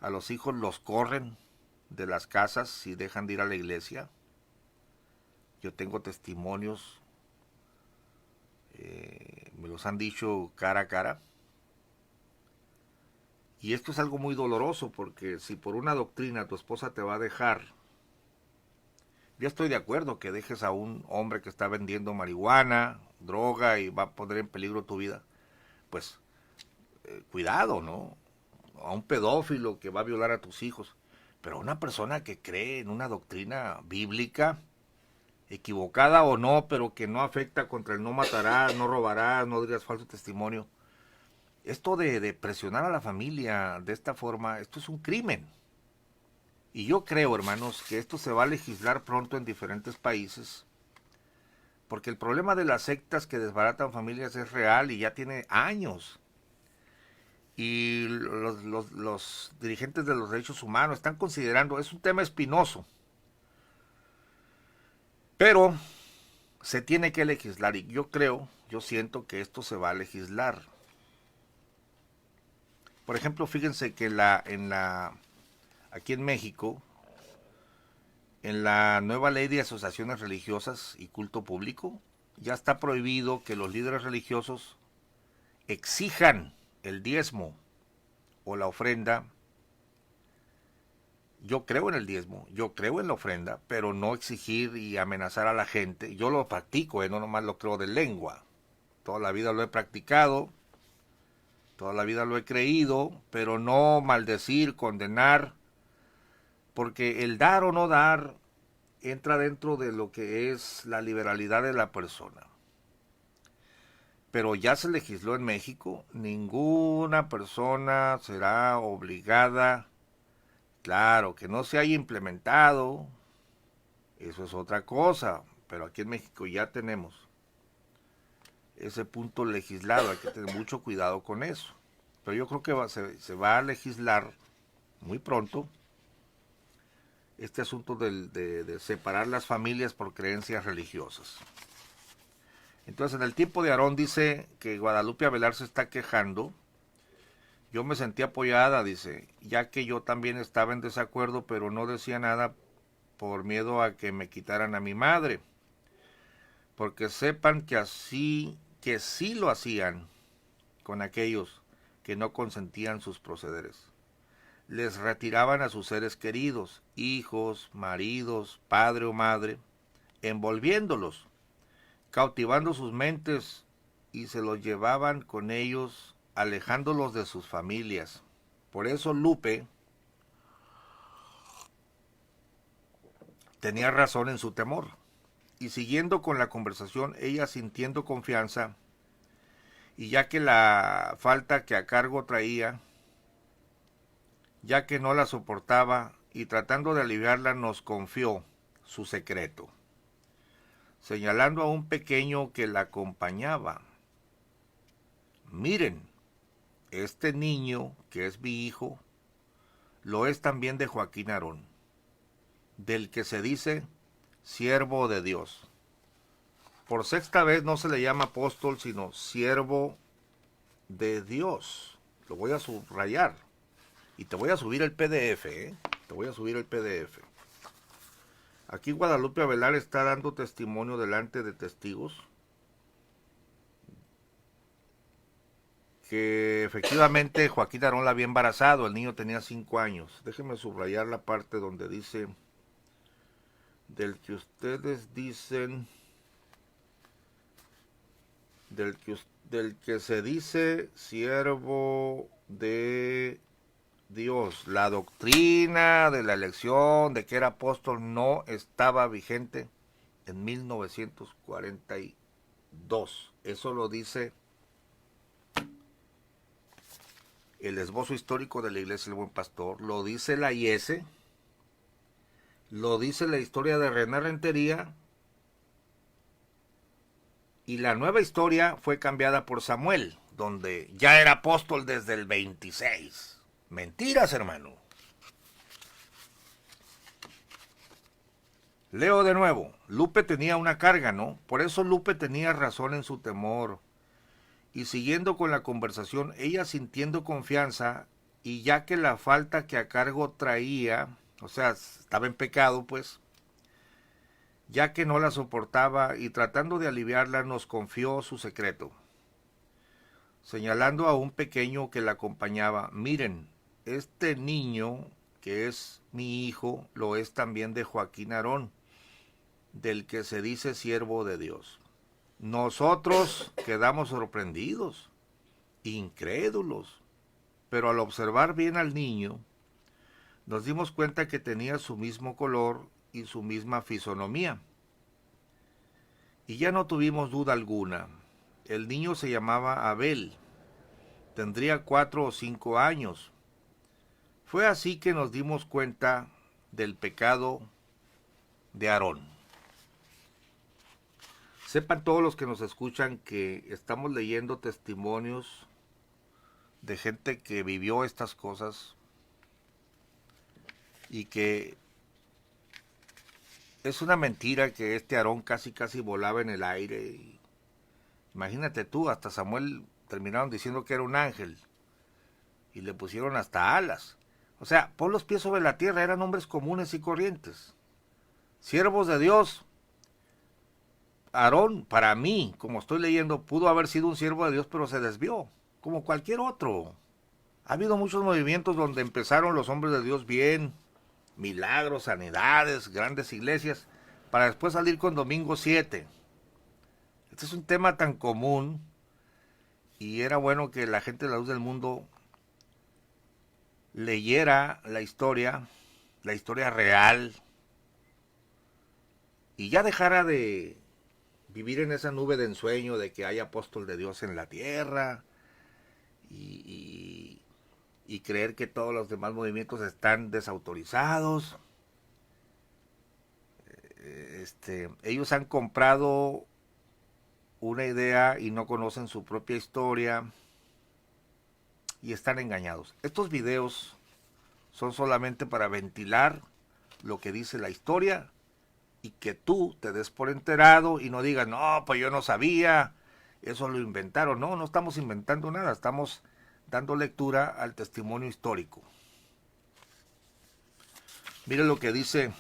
A los hijos los corren de las casas si dejan de ir a la iglesia. Yo tengo testimonios, me los han dicho cara a cara. Y esto es algo muy doloroso, porque si por una doctrina tu esposa te va a dejar, yo estoy de acuerdo que dejes a un hombre que está vendiendo marihuana, droga y va a poner en peligro tu vida, pues cuidado, ¿no? A un pedófilo que va a violar a tus hijos, pero a una persona que cree en una doctrina bíblica, equivocada o no, pero que no afecta contra el no matarás, no robarás, no dirás falso testimonio. Esto de presionar a la familia de esta forma, esto es un crimen. Y yo creo, hermanos, que esto se va a legislar pronto en diferentes países, porque el problema de las sectas que desbaratan familias es real y ya tiene años. Y los dirigentes de los derechos humanos están considerando, es un tema espinoso, pero se tiene que legislar, y yo siento que esto se va a legislar. Por ejemplo, fíjense que aquí en México, en la nueva ley de asociaciones religiosas y culto público, ya está prohibido que los líderes religiosos exijan el diezmo o la ofrenda. Yo creo en el diezmo, yo creo en la ofrenda, pero no exigir y amenazar a la gente. Yo lo practico, no nomás lo creo de lengua. Toda la vida lo he practicado, toda la vida lo he creído, pero no maldecir, condenar, porque el dar o no dar entra dentro de lo que es la liberalidad de la persona. Pero ya se legisló en México, ninguna persona será obligada, claro, que no se haya implementado, eso es otra cosa, pero aquí en México ya tenemos ese punto legislado, hay que tener mucho cuidado con eso. Pero yo creo que se va a legislar muy pronto este asunto de separar las familias por creencias religiosas. Entonces, en el tiempo de Aarón dice que Guadalupe Abelar se está quejando. Yo me sentí apoyada, dice, ya que yo también estaba en desacuerdo, pero no decía nada por miedo a que me quitaran a mi madre. Porque sepan que sí lo hacían con aquellos que no consentían sus procederes. Les retiraban a sus seres queridos, hijos, maridos, padre o madre, envolviéndolos, cautivando sus mentes, y se los llevaban con ellos, alejándolos de sus familias. Por eso Lupe tenía razón en su temor. Y siguiendo con la conversación, ella sintiendo confianza, y ya que la falta que a cargo traía, ya que no la soportaba, y tratando de aliviarla nos confió su secreto, señalando a un pequeño que la acompañaba. Miren, este niño, que es mi hijo, lo es también de Joaquín Aarón, del que se dice siervo de Dios. Por sexta vez no se le llama apóstol, sino siervo de Dios. Lo voy a subrayar. Y te voy a subir el PDF, ¿eh? Te voy a subir el PDF. Aquí Guadalupe Avelar está dando testimonio delante de testigos que efectivamente Joaquín Aarón la había embarazado. El niño tenía 5 años. Déjenme subrayar la parte donde dice: del que ustedes dicen, del que se dice siervo de Dios. La doctrina de la elección de que era apóstol no estaba vigente en 1942. Eso lo dice el esbozo histórico de la Iglesia del Buen Pastor, lo dice la IS, lo dice la historia de René Rentería, y la nueva historia fue cambiada por Samuel, donde ya era apóstol desde el 26. Mentiras, hermano. Leo de nuevo. Lupe tenía una carga, ¿no? Por eso Lupe tenía razón en su temor. Y siguiendo con la conversación, ella sintiendo confianza, y ya que la falta que a cargo traía, o sea, estaba en pecado, pues, ya que no la soportaba, y tratando de aliviarla, nos confió su secreto, señalando a un pequeño que la acompañaba. Miren, este niño, que es mi hijo, lo es también de Joaquín Aarón, del que se dice siervo de Dios. Nosotros quedamos sorprendidos, incrédulos, pero al observar bien al niño, nos dimos cuenta que tenía su mismo color y su misma fisonomía. Y ya no tuvimos duda alguna. El niño se llamaba Abel, tendría 4 o 5 años. Fue así que nos dimos cuenta del pecado de Aarón. Sepan todos los que nos escuchan que estamos leyendo testimonios de gente que vivió estas cosas y que es una mentira que este Aarón casi volaba en el aire. Imagínate tú, hasta Samuel terminaron diciendo que era un ángel y le pusieron hasta alas. O sea, pon los pies sobre la tierra, eran hombres comunes y corrientes, siervos de Dios. Aarón, para mí, como estoy leyendo, pudo haber sido un siervo de Dios, pero se desvió, como cualquier otro. Ha habido muchos movimientos donde empezaron los hombres de Dios bien, milagros, sanidades, grandes iglesias, para después salir con Domingo 7. Este es un tema tan común y era bueno que la gente de la luz del mundo leyera la historia real, y ya dejara de vivir en esa nube de ensueño de que hay apóstol de Dios en la tierra y creer que todos los demás movimientos están desautorizados. Ellos han comprado una idea y no conocen su propia historia y están engañados. Estos videos son solamente para ventilar lo que dice la historia y que tú te des por enterado y no digas, no, pues yo no sabía, eso lo inventaron. No, no estamos inventando nada, estamos dando lectura al testimonio histórico. Mire lo que dice,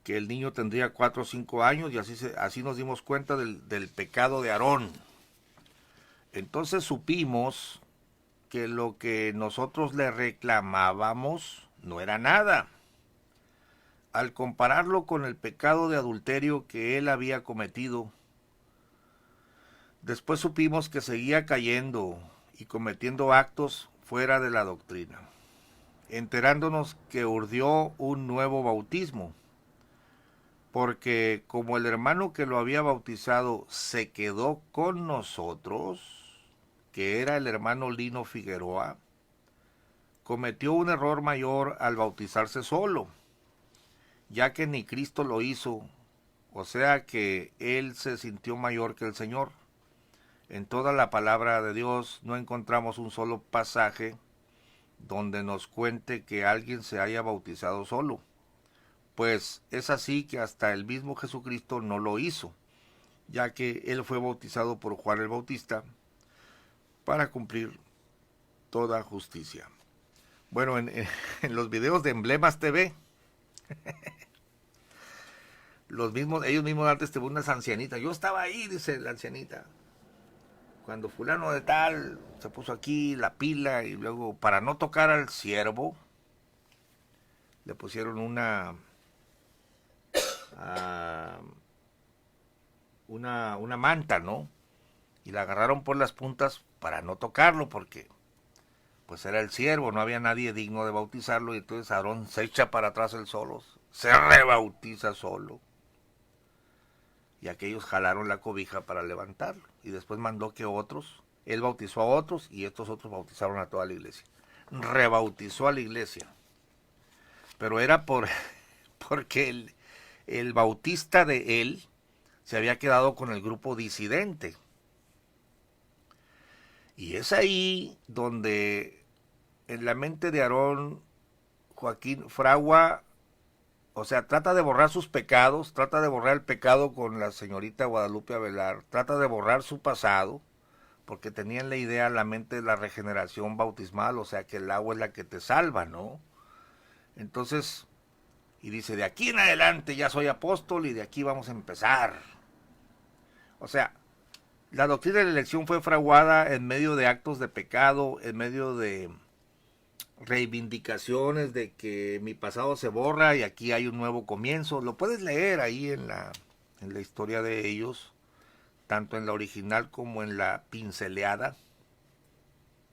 que el niño tendría 4 o 5 años y así nos dimos cuenta del pecado de Aarón. Entonces supimos que lo que nosotros le reclamábamos no era nada. Al compararlo con el pecado de adulterio que él había cometido, después supimos que seguía cayendo y cometiendo actos fuera de la doctrina. enterándonos que urdió un nuevo bautismo, porque como el hermano que lo había bautizado se quedó con nosotros, que era el hermano Lino Figueroa, cometió un error mayor al bautizarse solo, ya que ni Cristo lo hizo, o sea que él se sintió mayor que el Señor. En toda la palabra de Dios no encontramos un solo pasaje donde nos cuente que alguien se haya bautizado solo, pues es así que hasta el mismo Jesucristo no lo hizo, ya que él fue bautizado por Juan el Bautista para cumplir toda justicia. Bueno, en los videos de Emblemas TV, ellos mismos dan testimonio de esa ancianita. Yo estaba ahí, dice la ancianita, cuando fulano de tal se puso aquí la pila y luego para no tocar al siervo le pusieron uh, una manta, ¿no? Y la agarraron por las puntas para no tocarlo porque pues era el siervo, no había nadie digno de bautizarlo y entonces Aarón se echa para atrás él solo, se rebautiza solo. Y aquellos jalaron la cobija para levantarlo. Y después mandó que él bautizó a otros y estos otros bautizaron a toda la iglesia. Rebautizó a la iglesia. Pero era porque el bautista de él se había quedado con el grupo disidente. Y es ahí donde en la mente de Aarón, Joaquín fragua, o sea, trata de borrar sus pecados, trata de borrar el pecado con la señorita Guadalupe Avelar, trata de borrar su pasado, porque tenían la idea, la mente de la regeneración bautismal, o sea, que el agua es la que te salva, ¿no? Entonces, y dice, de aquí en adelante ya soy apóstol y de aquí vamos a empezar. O sea, la doctrina de la elección fue fraguada en medio de actos de pecado, en medio de reivindicaciones de que mi pasado se borra y aquí hay un nuevo comienzo. Lo puedes leer ahí en la historia de ellos, tanto en la original como en la pinceleada,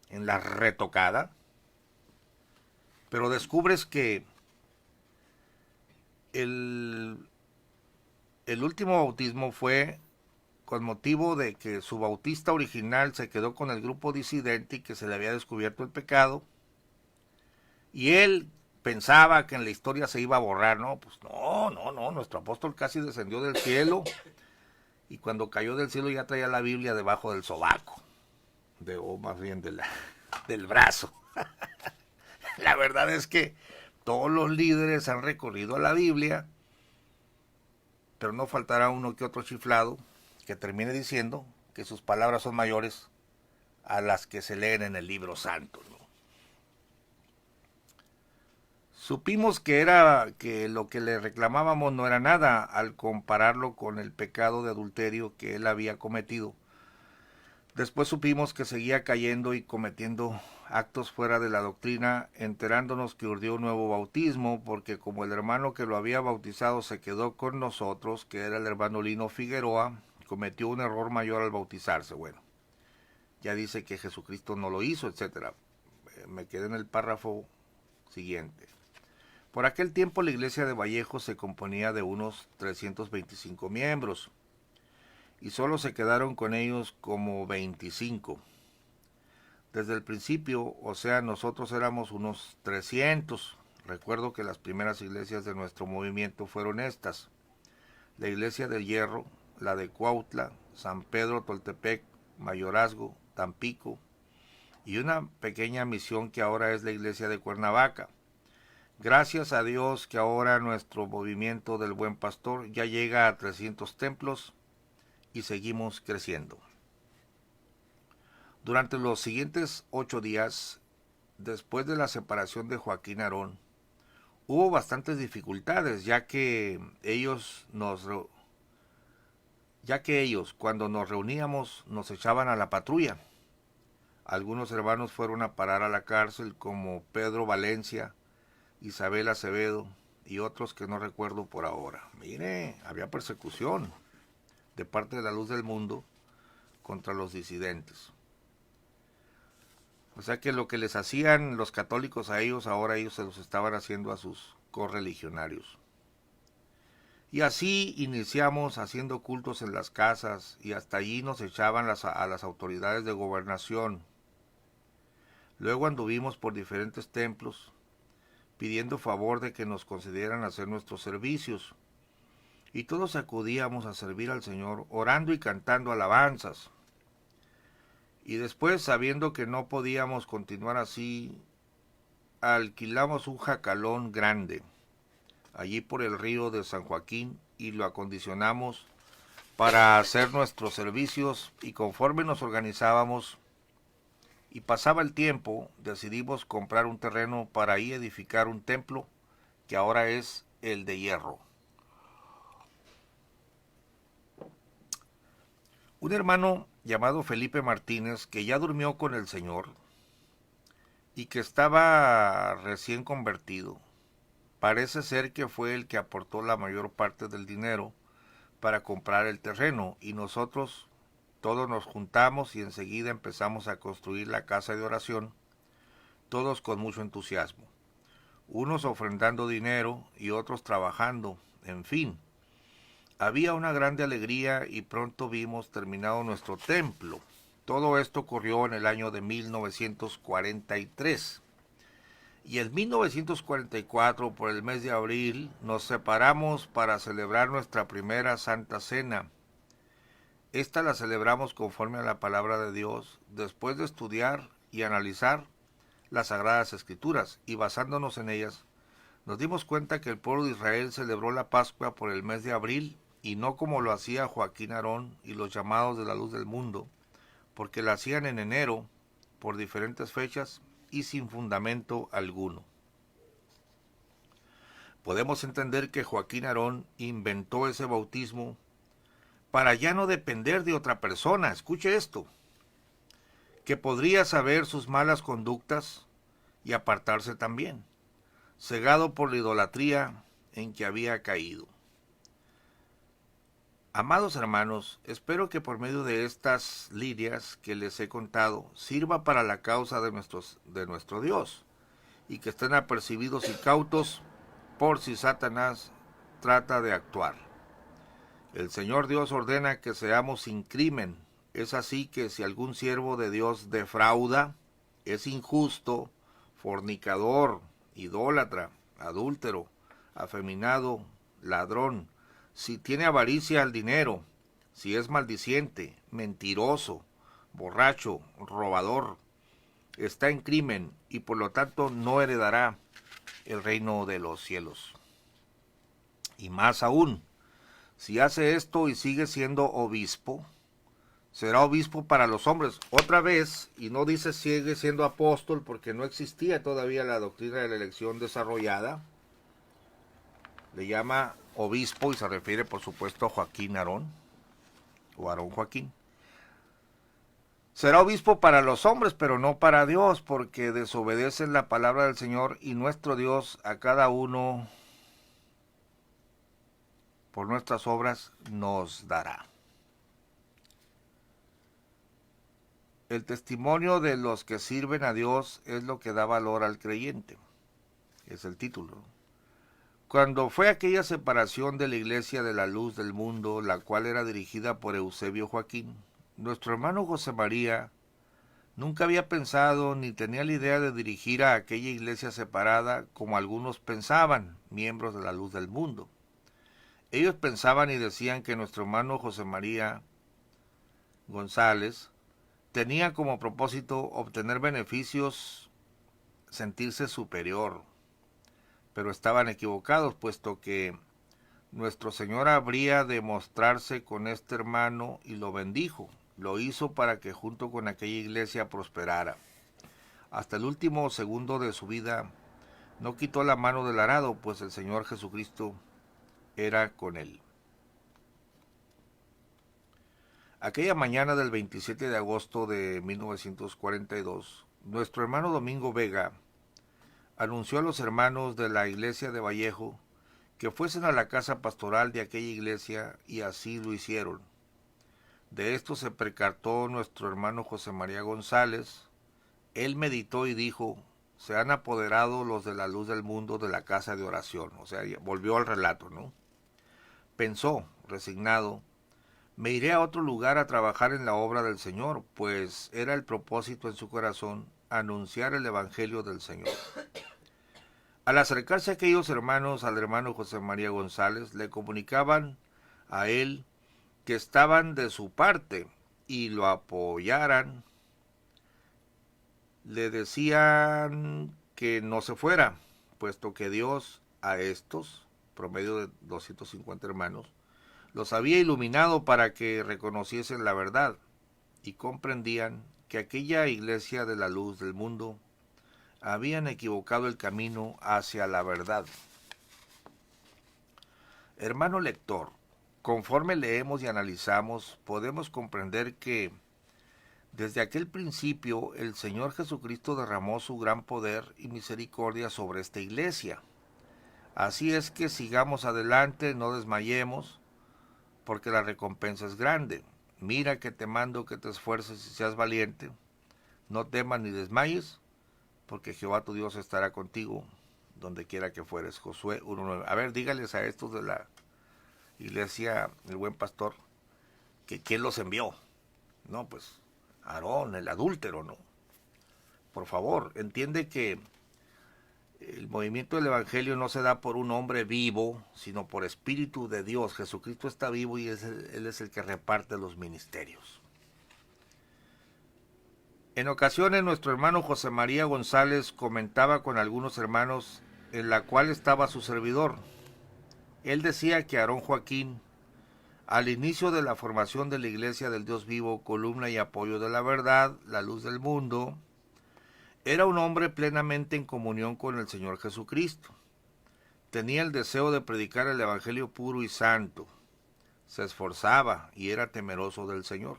en la retocada. Pero descubres que el último bautismo fue con motivo de que su bautista original se quedó con el grupo disidente y que se le había descubierto el pecado. Y él pensaba que en la historia se iba a borrar, ¿no? Pues no, nuestro apóstol casi descendió del cielo y cuando cayó del cielo ya traía la Biblia debajo del sobaco, o más bien del brazo. La verdad es que todos los líderes han recorrido a la Biblia, pero no faltará uno que otro chiflado que termine diciendo que sus palabras son mayores a las que se leen en el libro santo, ¿no? Supimos que lo que le reclamábamos no era nada al compararlo con el pecado de adulterio que él había cometido. Después supimos que seguía cayendo y cometiendo actos fuera de la doctrina, enterándonos que urdió un nuevo bautismo, porque como el hermano que lo había bautizado se quedó con nosotros, que era el hermano Lino Figueroa, cometió un error mayor al bautizarse. Bueno, ya dice que Jesucristo no lo hizo, etcétera. Me quedé en el párrafo siguiente. Por aquel tiempo la iglesia de Vallejo se componía de unos 325 miembros y solo se quedaron con ellos como 25. Desde el principio, o sea, nosotros éramos unos 300. Recuerdo que las primeras iglesias de nuestro movimiento fueron estas: la iglesia del Hierro, la de Cuautla, San Pedro Toltepec, Mayorazgo, Tampico y una pequeña misión que ahora es la iglesia de Cuernavaca. Gracias a Dios que ahora nuestro movimiento del Buen Pastor ya llega a 300 templos y seguimos creciendo. Durante los siguientes 8 días, después de la separación de Joaquín Aarón, hubo bastantes dificultades, ya que ellos, cuando nos reuníamos, nos echaban a la patrulla. Algunos hermanos fueron a parar a la cárcel, como Pedro Valencia, Isabel Acevedo y otros que no recuerdo por ahora. Mire, había persecución de parte de la Luz del Mundo contra los disidentes. O sea que lo que les hacían los católicos a ellos, ahora ellos se los estaban haciendo a sus correligionarios. Y así iniciamos haciendo cultos en las casas y hasta allí nos echaban a las autoridades de gobernación. Luego anduvimos por diferentes templos pidiendo favor de que nos concedieran hacer nuestros servicios. Y todos acudíamos a servir al Señor orando y cantando alabanzas. Y después, sabiendo que no podíamos continuar así, alquilamos un jacalón grande allí por el río de San Joaquín y lo acondicionamos para hacer nuestros servicios, y conforme nos organizábamos y pasaba el tiempo, decidimos comprar un terreno para ahí edificar un templo que ahora es el de hierro. Un hermano llamado Felipe Martínez, que ya durmió con el Señor y que estaba recién convertido, parece ser que fue el que aportó la mayor parte del dinero para comprar el terreno, y nosotros todos nos juntamos y enseguida empezamos a construir la casa de oración, todos con mucho entusiasmo, unos ofrendando dinero y otros trabajando, en fin. Había una grande alegría y pronto vimos terminado nuestro templo. Todo esto ocurrió en el año de 1943. Y en 1944, por el mes de abril, nos separamos para celebrar nuestra primera Santa Cena. Esta la celebramos conforme a la palabra de Dios, después de estudiar y analizar las Sagradas Escrituras, y basándonos en ellas, nos dimos cuenta que el pueblo de Israel celebró la Pascua por el mes de abril, y no como lo hacía Joaquín Aarón y los llamados de la luz del mundo, porque la hacían en enero, por diferentes fechas y sin fundamento alguno. Podemos entender que Joaquín Aarón inventó ese bautismo para ya no depender de otra persona, escuche esto, que podría saber sus malas conductas y apartarse también, cegado por la idolatría en que había caído. Amados hermanos, espero que por medio de estas lidias que les he contado sirva para la causa de nuestro Dios, y que estén apercibidos y cautos por si Satanás trata de actuar. El Señor Dios ordena que seamos sin crimen. Es así que si algún siervo de Dios defrauda, es injusto, fornicador, idólatra, adúltero, afeminado, ladrón, si tiene avaricia al dinero, si es maldiciente, mentiroso, borracho, robador, está en crimen y por lo tanto no heredará el reino de los cielos. Y más aún, si hace esto y sigue siendo obispo, será obispo para los hombres. Otra vez, y no dice sigue siendo apóstol porque no existía todavía la doctrina de la elección desarrollada, le llama obispo y se refiere por supuesto a Joaquín Aarón, o Aarón Joaquín. Será obispo para los hombres, pero no para Dios, porque desobedecen la palabra del Señor, y nuestro Dios a cada uno por nuestras obras nos dará. El testimonio de los que sirven a Dios es lo que da valor al creyente. Es el título. Cuando fue aquella separación de la Iglesia de la Luz del Mundo, la cual era dirigida por Eusebio Joaquín, nuestro hermano José María nunca había pensado ni tenía la idea de dirigir a aquella iglesia separada como algunos pensaban, miembros de la Luz del Mundo. Ellos pensaban y decían que nuestro hermano José María González tenía como propósito obtener beneficios, sentirse superior, pero estaban equivocados, puesto que nuestro Señor habría de mostrarse con este hermano y lo bendijo. Lo hizo para que junto con aquella iglesia prosperara. Hasta el último segundo de su vida no quitó la mano del arado, pues el Señor Jesucristo era con él. Aquella mañana del 27 de agosto de 1942, nuestro hermano Domingo Vega anunció a los hermanos de la iglesia de Vallejo que fuesen a la casa pastoral de aquella iglesia, y así lo hicieron. De esto se percató nuestro hermano José María González, Él meditó y dijo, se han apoderado los de la luz del mundo de la casa de oración. O sea, volvió al relato, ¿no? Pensó, resignado, me iré a otro lugar a trabajar en la obra del Señor, pues era el propósito en su corazón anunciar el Evangelio del Señor. Al acercarse aquellos hermanos al hermano José María González, le comunicaban a él que estaban de su parte y lo apoyaran. Le decían que no se fuera, puesto que Dios a estos, promedio de 250 hermanos, los había iluminado para que reconociesen la verdad y comprendían que aquella iglesia de la luz del mundo habían equivocado el camino hacia la verdad. Hermano lector, conforme leemos y analizamos, podemos comprender que desde aquel principio el Señor Jesucristo derramó su gran poder y misericordia sobre esta iglesia. Así es que sigamos adelante, no desmayemos, porque la recompensa es grande. Mira que te mando que te esfuerces y seas valiente. No temas ni desmayes, porque Jehová tu Dios estará contigo donde quiera que fueres. Josué 1:9. A ver, dígales a estos de la iglesia, el buen pastor, que quién los envió. No, pues Aarón, el adúltero, ¿no? Por favor, entiende que el movimiento del Evangelio no se da por un hombre vivo, sino por Espíritu de Dios. Jesucristo está vivo y Él es el que reparte los ministerios. En ocasiones nuestro hermano José María González comentaba con algunos hermanos en la cual estaba su servidor. Él decía que Aarón Joaquín, al inicio de la formación de la Iglesia del Dios Vivo, columna y apoyo de la verdad, la luz del mundo, era un hombre plenamente en comunión con el Señor Jesucristo. Tenía el deseo de predicar el Evangelio puro y santo. Se esforzaba y era temeroso del Señor.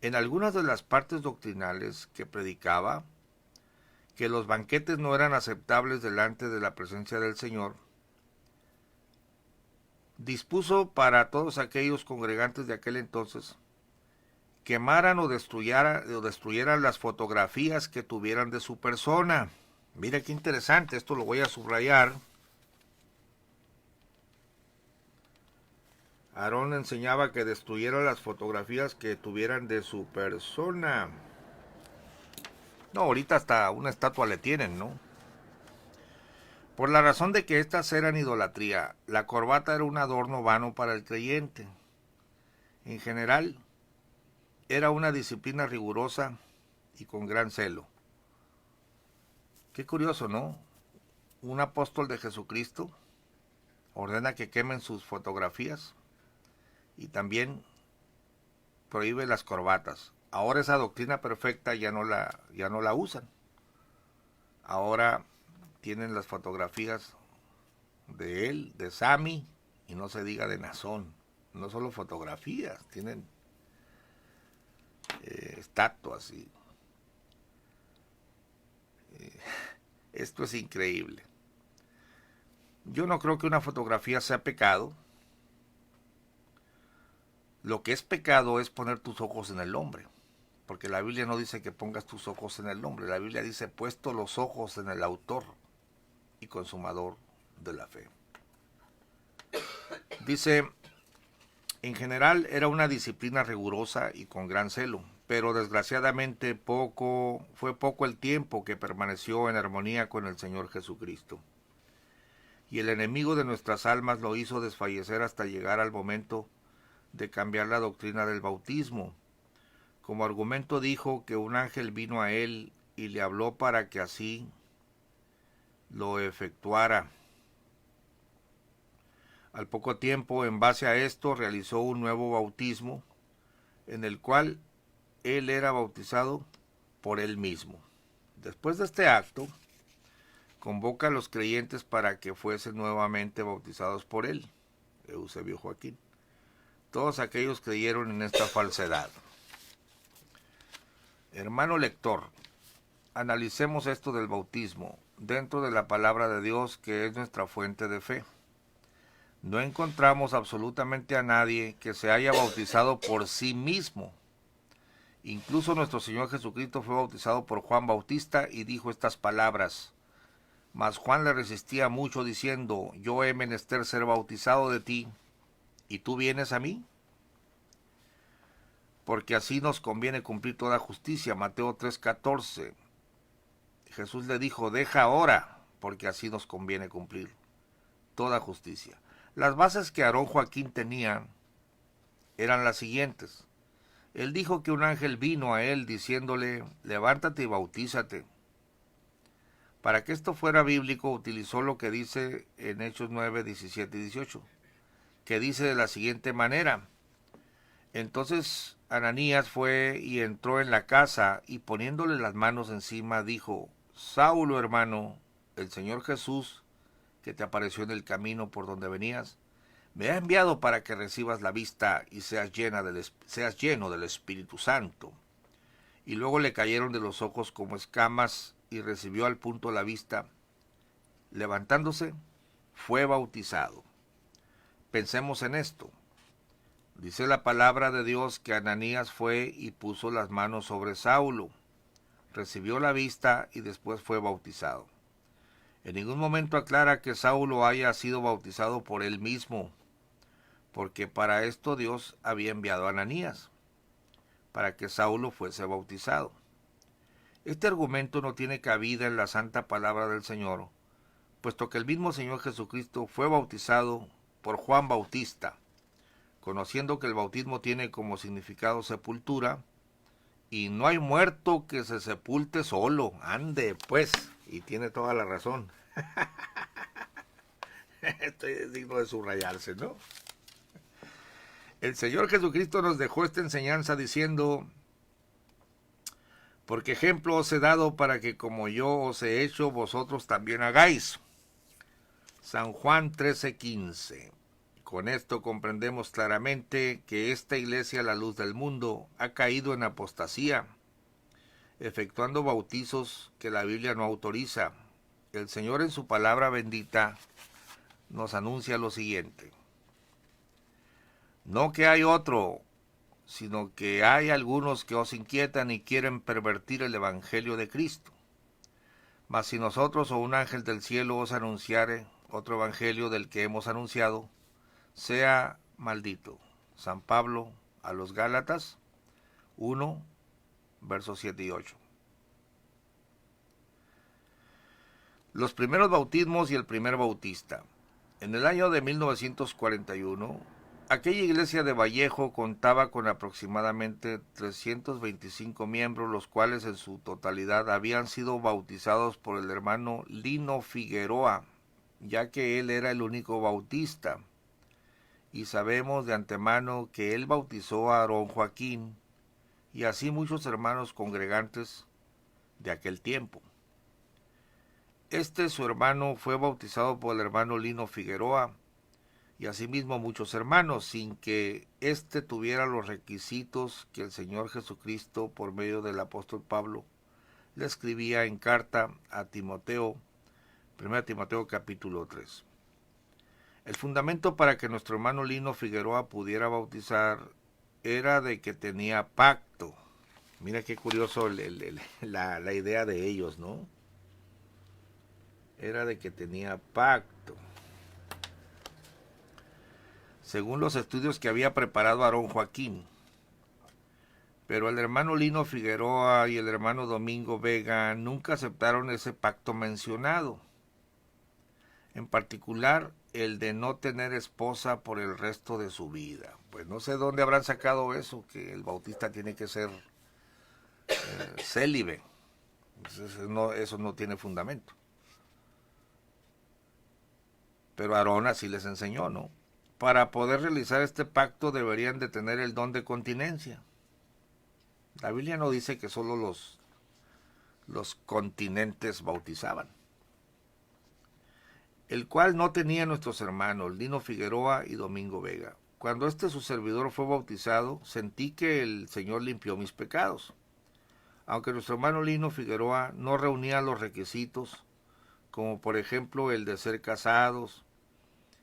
En algunas de las partes doctrinales que predicaba, que los banquetes no eran aceptables delante de la presencia del Señor, dispuso para todos aquellos congregantes de aquel entonces quemaran o destruyeran las fotografías que tuvieran de su persona. Mira qué interesante, esto lo voy a subrayar. Aarón enseñaba que destruyeran las fotografías que tuvieran de su persona. No, ahorita hasta una estatua le tienen, ¿no? Por la razón de que estas eran idolatría, la corbata era un adorno vano para el creyente. En general, era una disciplina rigurosa y con gran celo. Qué curioso, ¿no? Un apóstol de Jesucristo ordena que quemen sus fotografías y también prohíbe las corbatas. Ahora esa doctrina perfecta ya no la usan. Ahora tienen las fotografías de él, de Sami, y no se diga de Nazón. No solo fotografías, tienen estatuas. Esto es increíble. Yo no creo que una fotografía sea pecado. Lo que es pecado es poner tus ojos en el hombre, porque la Biblia no dice que pongas tus ojos en el hombre. La Biblia dice, puesto los ojos en el autor y consumador de la fe. Dice, en general era una disciplina rigurosa y con gran celo, pero desgraciadamente fue poco el tiempo que permaneció en armonía con el Señor Jesucristo. Y el enemigo de nuestras almas lo hizo desfallecer hasta llegar al momento de cambiar la doctrina del bautismo. Como argumento dijo que un ángel vino a él y le habló para que así lo efectuara. Al poco tiempo, en base a esto, realizó un nuevo bautismo, en el cual él era bautizado por él mismo. Después de este acto, convoca a los creyentes para que fuesen nuevamente bautizados por él, Eusebio Joaquín. Todos aquellos creyeron en esta falsedad. Hermano lector, analicemos esto del bautismo dentro de la palabra de Dios, que es nuestra fuente de fe. No encontramos absolutamente a nadie que se haya bautizado por sí mismo Incluso nuestro Señor Jesucristo fue bautizado por Juan Bautista y dijo estas palabras. Mas Juan le resistía mucho diciendo, yo he menester ser bautizado de ti, ¿y tú vienes a mí? Porque así nos conviene cumplir toda justicia. Mateo 3:14. Jesús le dijo, deja ahora, porque así nos conviene cumplir toda justicia. Las bases que Aarón Joaquín tenía eran las siguientes. Él dijo que un ángel vino a él diciéndole, levántate y bautízate. Para que esto fuera bíblico, utilizó lo que dice en Hechos 9, 17 y 18, que dice de la siguiente manera. Entonces Ananías fue y entró en la casa y poniéndole las manos encima dijo, Saulo, hermano, el Señor Jesús, que te apareció en el camino por donde venías, me ha enviado para que recibas la vista y seas lleno del Espíritu Santo. Y luego le cayeron de los ojos como escamas y recibió al punto la vista. Levantándose, fue bautizado. Pensemos en esto. Dice la palabra de Dios que Ananías fue y puso las manos sobre Saulo, recibió la vista y después fue bautizado. En ningún momento aclara que Saulo haya sido bautizado por él mismo, porque para esto Dios había enviado a Ananías, para que Saulo fuese bautizado. Este argumento no tiene cabida en la santa palabra del Señor, puesto que el mismo Señor Jesucristo fue bautizado por Juan Bautista, conociendo que el bautismo tiene como significado sepultura, y no hay muerto que se sepulte solo. Ande, pues, y tiene toda la razón. Esto es digno de subrayarse, ¿no? El Señor Jesucristo nos dejó esta enseñanza diciendo, porque ejemplo os he dado para que como yo os he hecho, vosotros también hagáis. San Juan 13:15. Con esto comprendemos claramente que esta iglesia, la luz del mundo, ha caído en apostasía, efectuando bautizos que la Biblia no autoriza. El Señor en su palabra bendita nos anuncia lo siguiente. No que hay otro, sino que hay algunos que os inquietan y quieren pervertir el evangelio de Cristo. Mas si nosotros o un ángel del cielo os anunciare otro evangelio del que hemos anunciado, sea maldito. San Pablo a los Gálatas 1, versos 7 y 8. Los primeros bautismos y el primer bautista. En el año de 1941, aquella iglesia de Vallejo contaba con aproximadamente 325 miembros, los cuales en su totalidad habían sido bautizados por el hermano Lino Figueroa, ya que él era el único bautista. Y sabemos de antemano que él bautizó a Aarón Joaquín y así muchos hermanos congregantes de aquel tiempo. Su hermano fue bautizado por el hermano Lino Figueroa y asimismo muchos hermanos, sin que éste tuviera los requisitos que el Señor Jesucristo, por medio del apóstol Pablo, le escribía en carta a Timoteo, 1 Timoteo capítulo 3. El fundamento para que nuestro hermano Lino Figueroa pudiera bautizar era de que tenía pacto. Mira qué curioso la idea de ellos, ¿no? Era de que tenía pacto. Según los estudios que había preparado Aarón Joaquín. Pero el hermano Lino Figueroa y el hermano Domingo Vega nunca aceptaron ese pacto mencionado. En particular, el de no tener esposa por el resto de su vida. Pues no sé dónde habrán sacado eso, que el bautista tiene que ser célibe. Eso no tiene fundamento. Pero Aarón así les enseñó, ¿no? Para poder realizar este pacto deberían de tener el don de continencia. La Biblia no dice que solo los continentes bautizaban. El cual no tenía nuestros hermanos Lino Figueroa y Domingo Vega. Cuando su servidor fue bautizado, sentí que el Señor limpió mis pecados. Aunque nuestro hermano Lino Figueroa no reunía los requisitos, como por ejemplo el de ser casados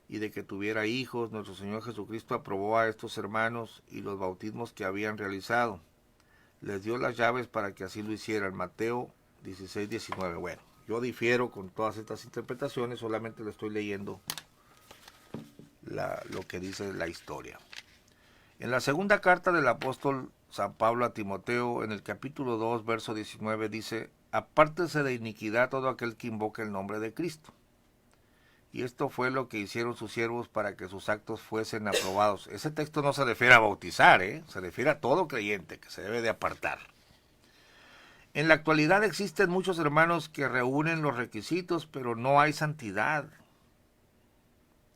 y de que tuviera hijos, nuestro Señor Jesucristo aprobó a estos hermanos y los bautismos que habían realizado. les dio las llaves para que así lo hicieran. Mateo 16, 19. Bueno, yo difiero con todas estas interpretaciones, solamente le estoy leyendo lo que dice la historia. En la segunda carta del apóstol San Pablo a Timoteo, en el capítulo 2, verso 19, dice: apártese de iniquidad todo aquel que invoque el nombre de Cristo. Y esto fue lo que hicieron sus siervos para que sus actos fuesen aprobados. Ese texto no se refiere a bautizar, se refiere a todo creyente que se debe de apartar. En la actualidad existen muchos hermanos que reúnen los requisitos, pero no hay santidad,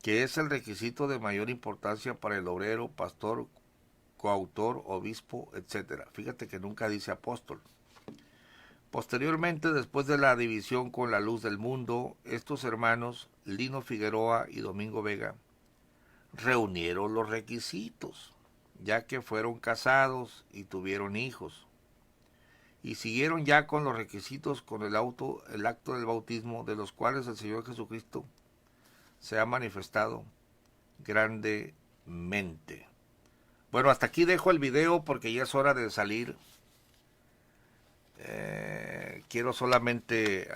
que es el requisito de mayor importancia para el obrero, pastor, coautor, obispo, etc. Fíjate que nunca dice apóstol. Posteriormente, después de la división con la luz del mundo, estos hermanos, Lino Figueroa y Domingo Vega, reunieron los requisitos, ya que fueron casados y tuvieron hijos, y siguieron ya con los requisitos con el acto del bautismo, de los cuales el Señor Jesucristo se ha manifestado grandemente. Bueno, hasta aquí dejo el video porque ya es hora de salir. Quiero solamente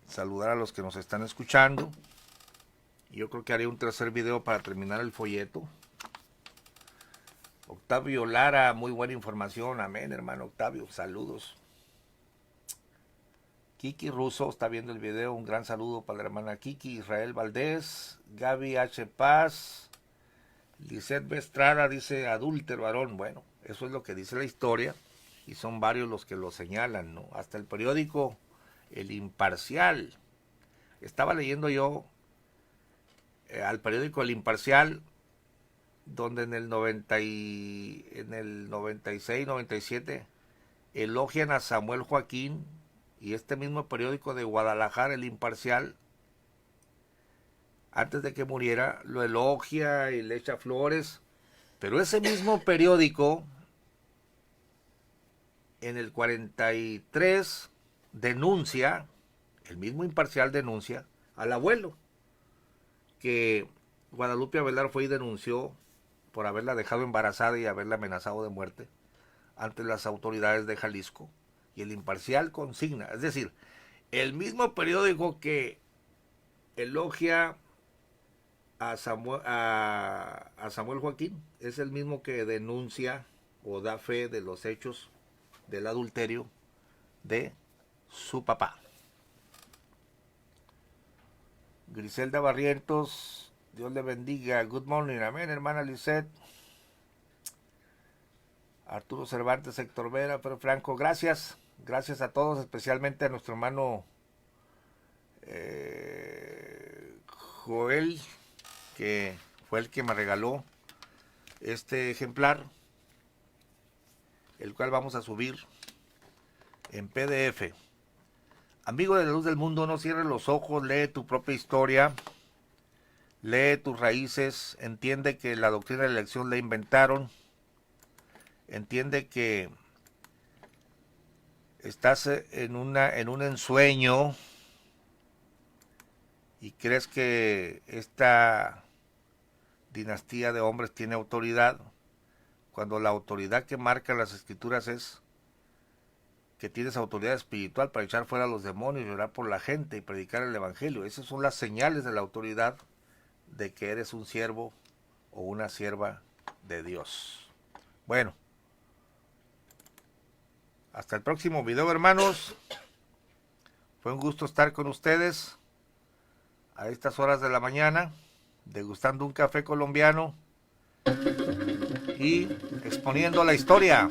saludar a los que nos están escuchando. Yo creo que haré un tercer video para terminar el folleto. Octavio Lara, muy buena información. Amén, hermano Octavio, saludos. Kiki Russo está viendo el video, un gran saludo para la hermana Kiki. Israel Valdés, Gaby H. Paz, Lisette Bestrada dice adúltero varón. Bueno, eso es lo que dice la historia y son varios los que lo señalan, ¿no? Hasta el periódico El Imparcial. Estaba leyendo yo al periódico El Imparcial, donde en el 96, 97 elogian a Samuel Joaquín, y este mismo periódico de Guadalajara, El Imparcial, antes de que muriera, lo elogia y le echa flores. Pero ese mismo periódico, en el 43, denuncia, el mismo Imparcial denuncia al abuelo, que Guadalupe Avelar fue y denunció por haberla dejado embarazada y haberla amenazado de muerte ante las autoridades de Jalisco. Y el Imparcial consigna, es decir, el mismo periódico que elogia a Samuel Joaquín es el mismo que denuncia o da fe de los hechos del adulterio de su papá. Griselda Barrientos, Dios le bendiga. Good morning, amén, hermana Lisette. Arturo Cervantes, Héctor Vera, Pedro Franco, gracias. Gracias a todos, especialmente a nuestro hermano Joel, que fue el que me regaló este ejemplar, el cual vamos a subir en PDF. Amigo de la luz del mundo, no cierres los ojos, lee tu propia historia, lee tus raíces, entiende que la doctrina de la elección la inventaron, entiende que estás en un ensueño y crees que esta dinastía de hombres tiene autoridad, cuando la autoridad que marca las escrituras es que tienes autoridad espiritual para echar fuera a los demonios y orar por la gente y predicar el evangelio. Esas son las señales de la autoridad de que eres un siervo o una sierva de Dios. Bueno, hasta el próximo video, hermanos. Fue un gusto estar con ustedes a estas horas de la mañana, degustando un café colombiano y exponiendo la historia.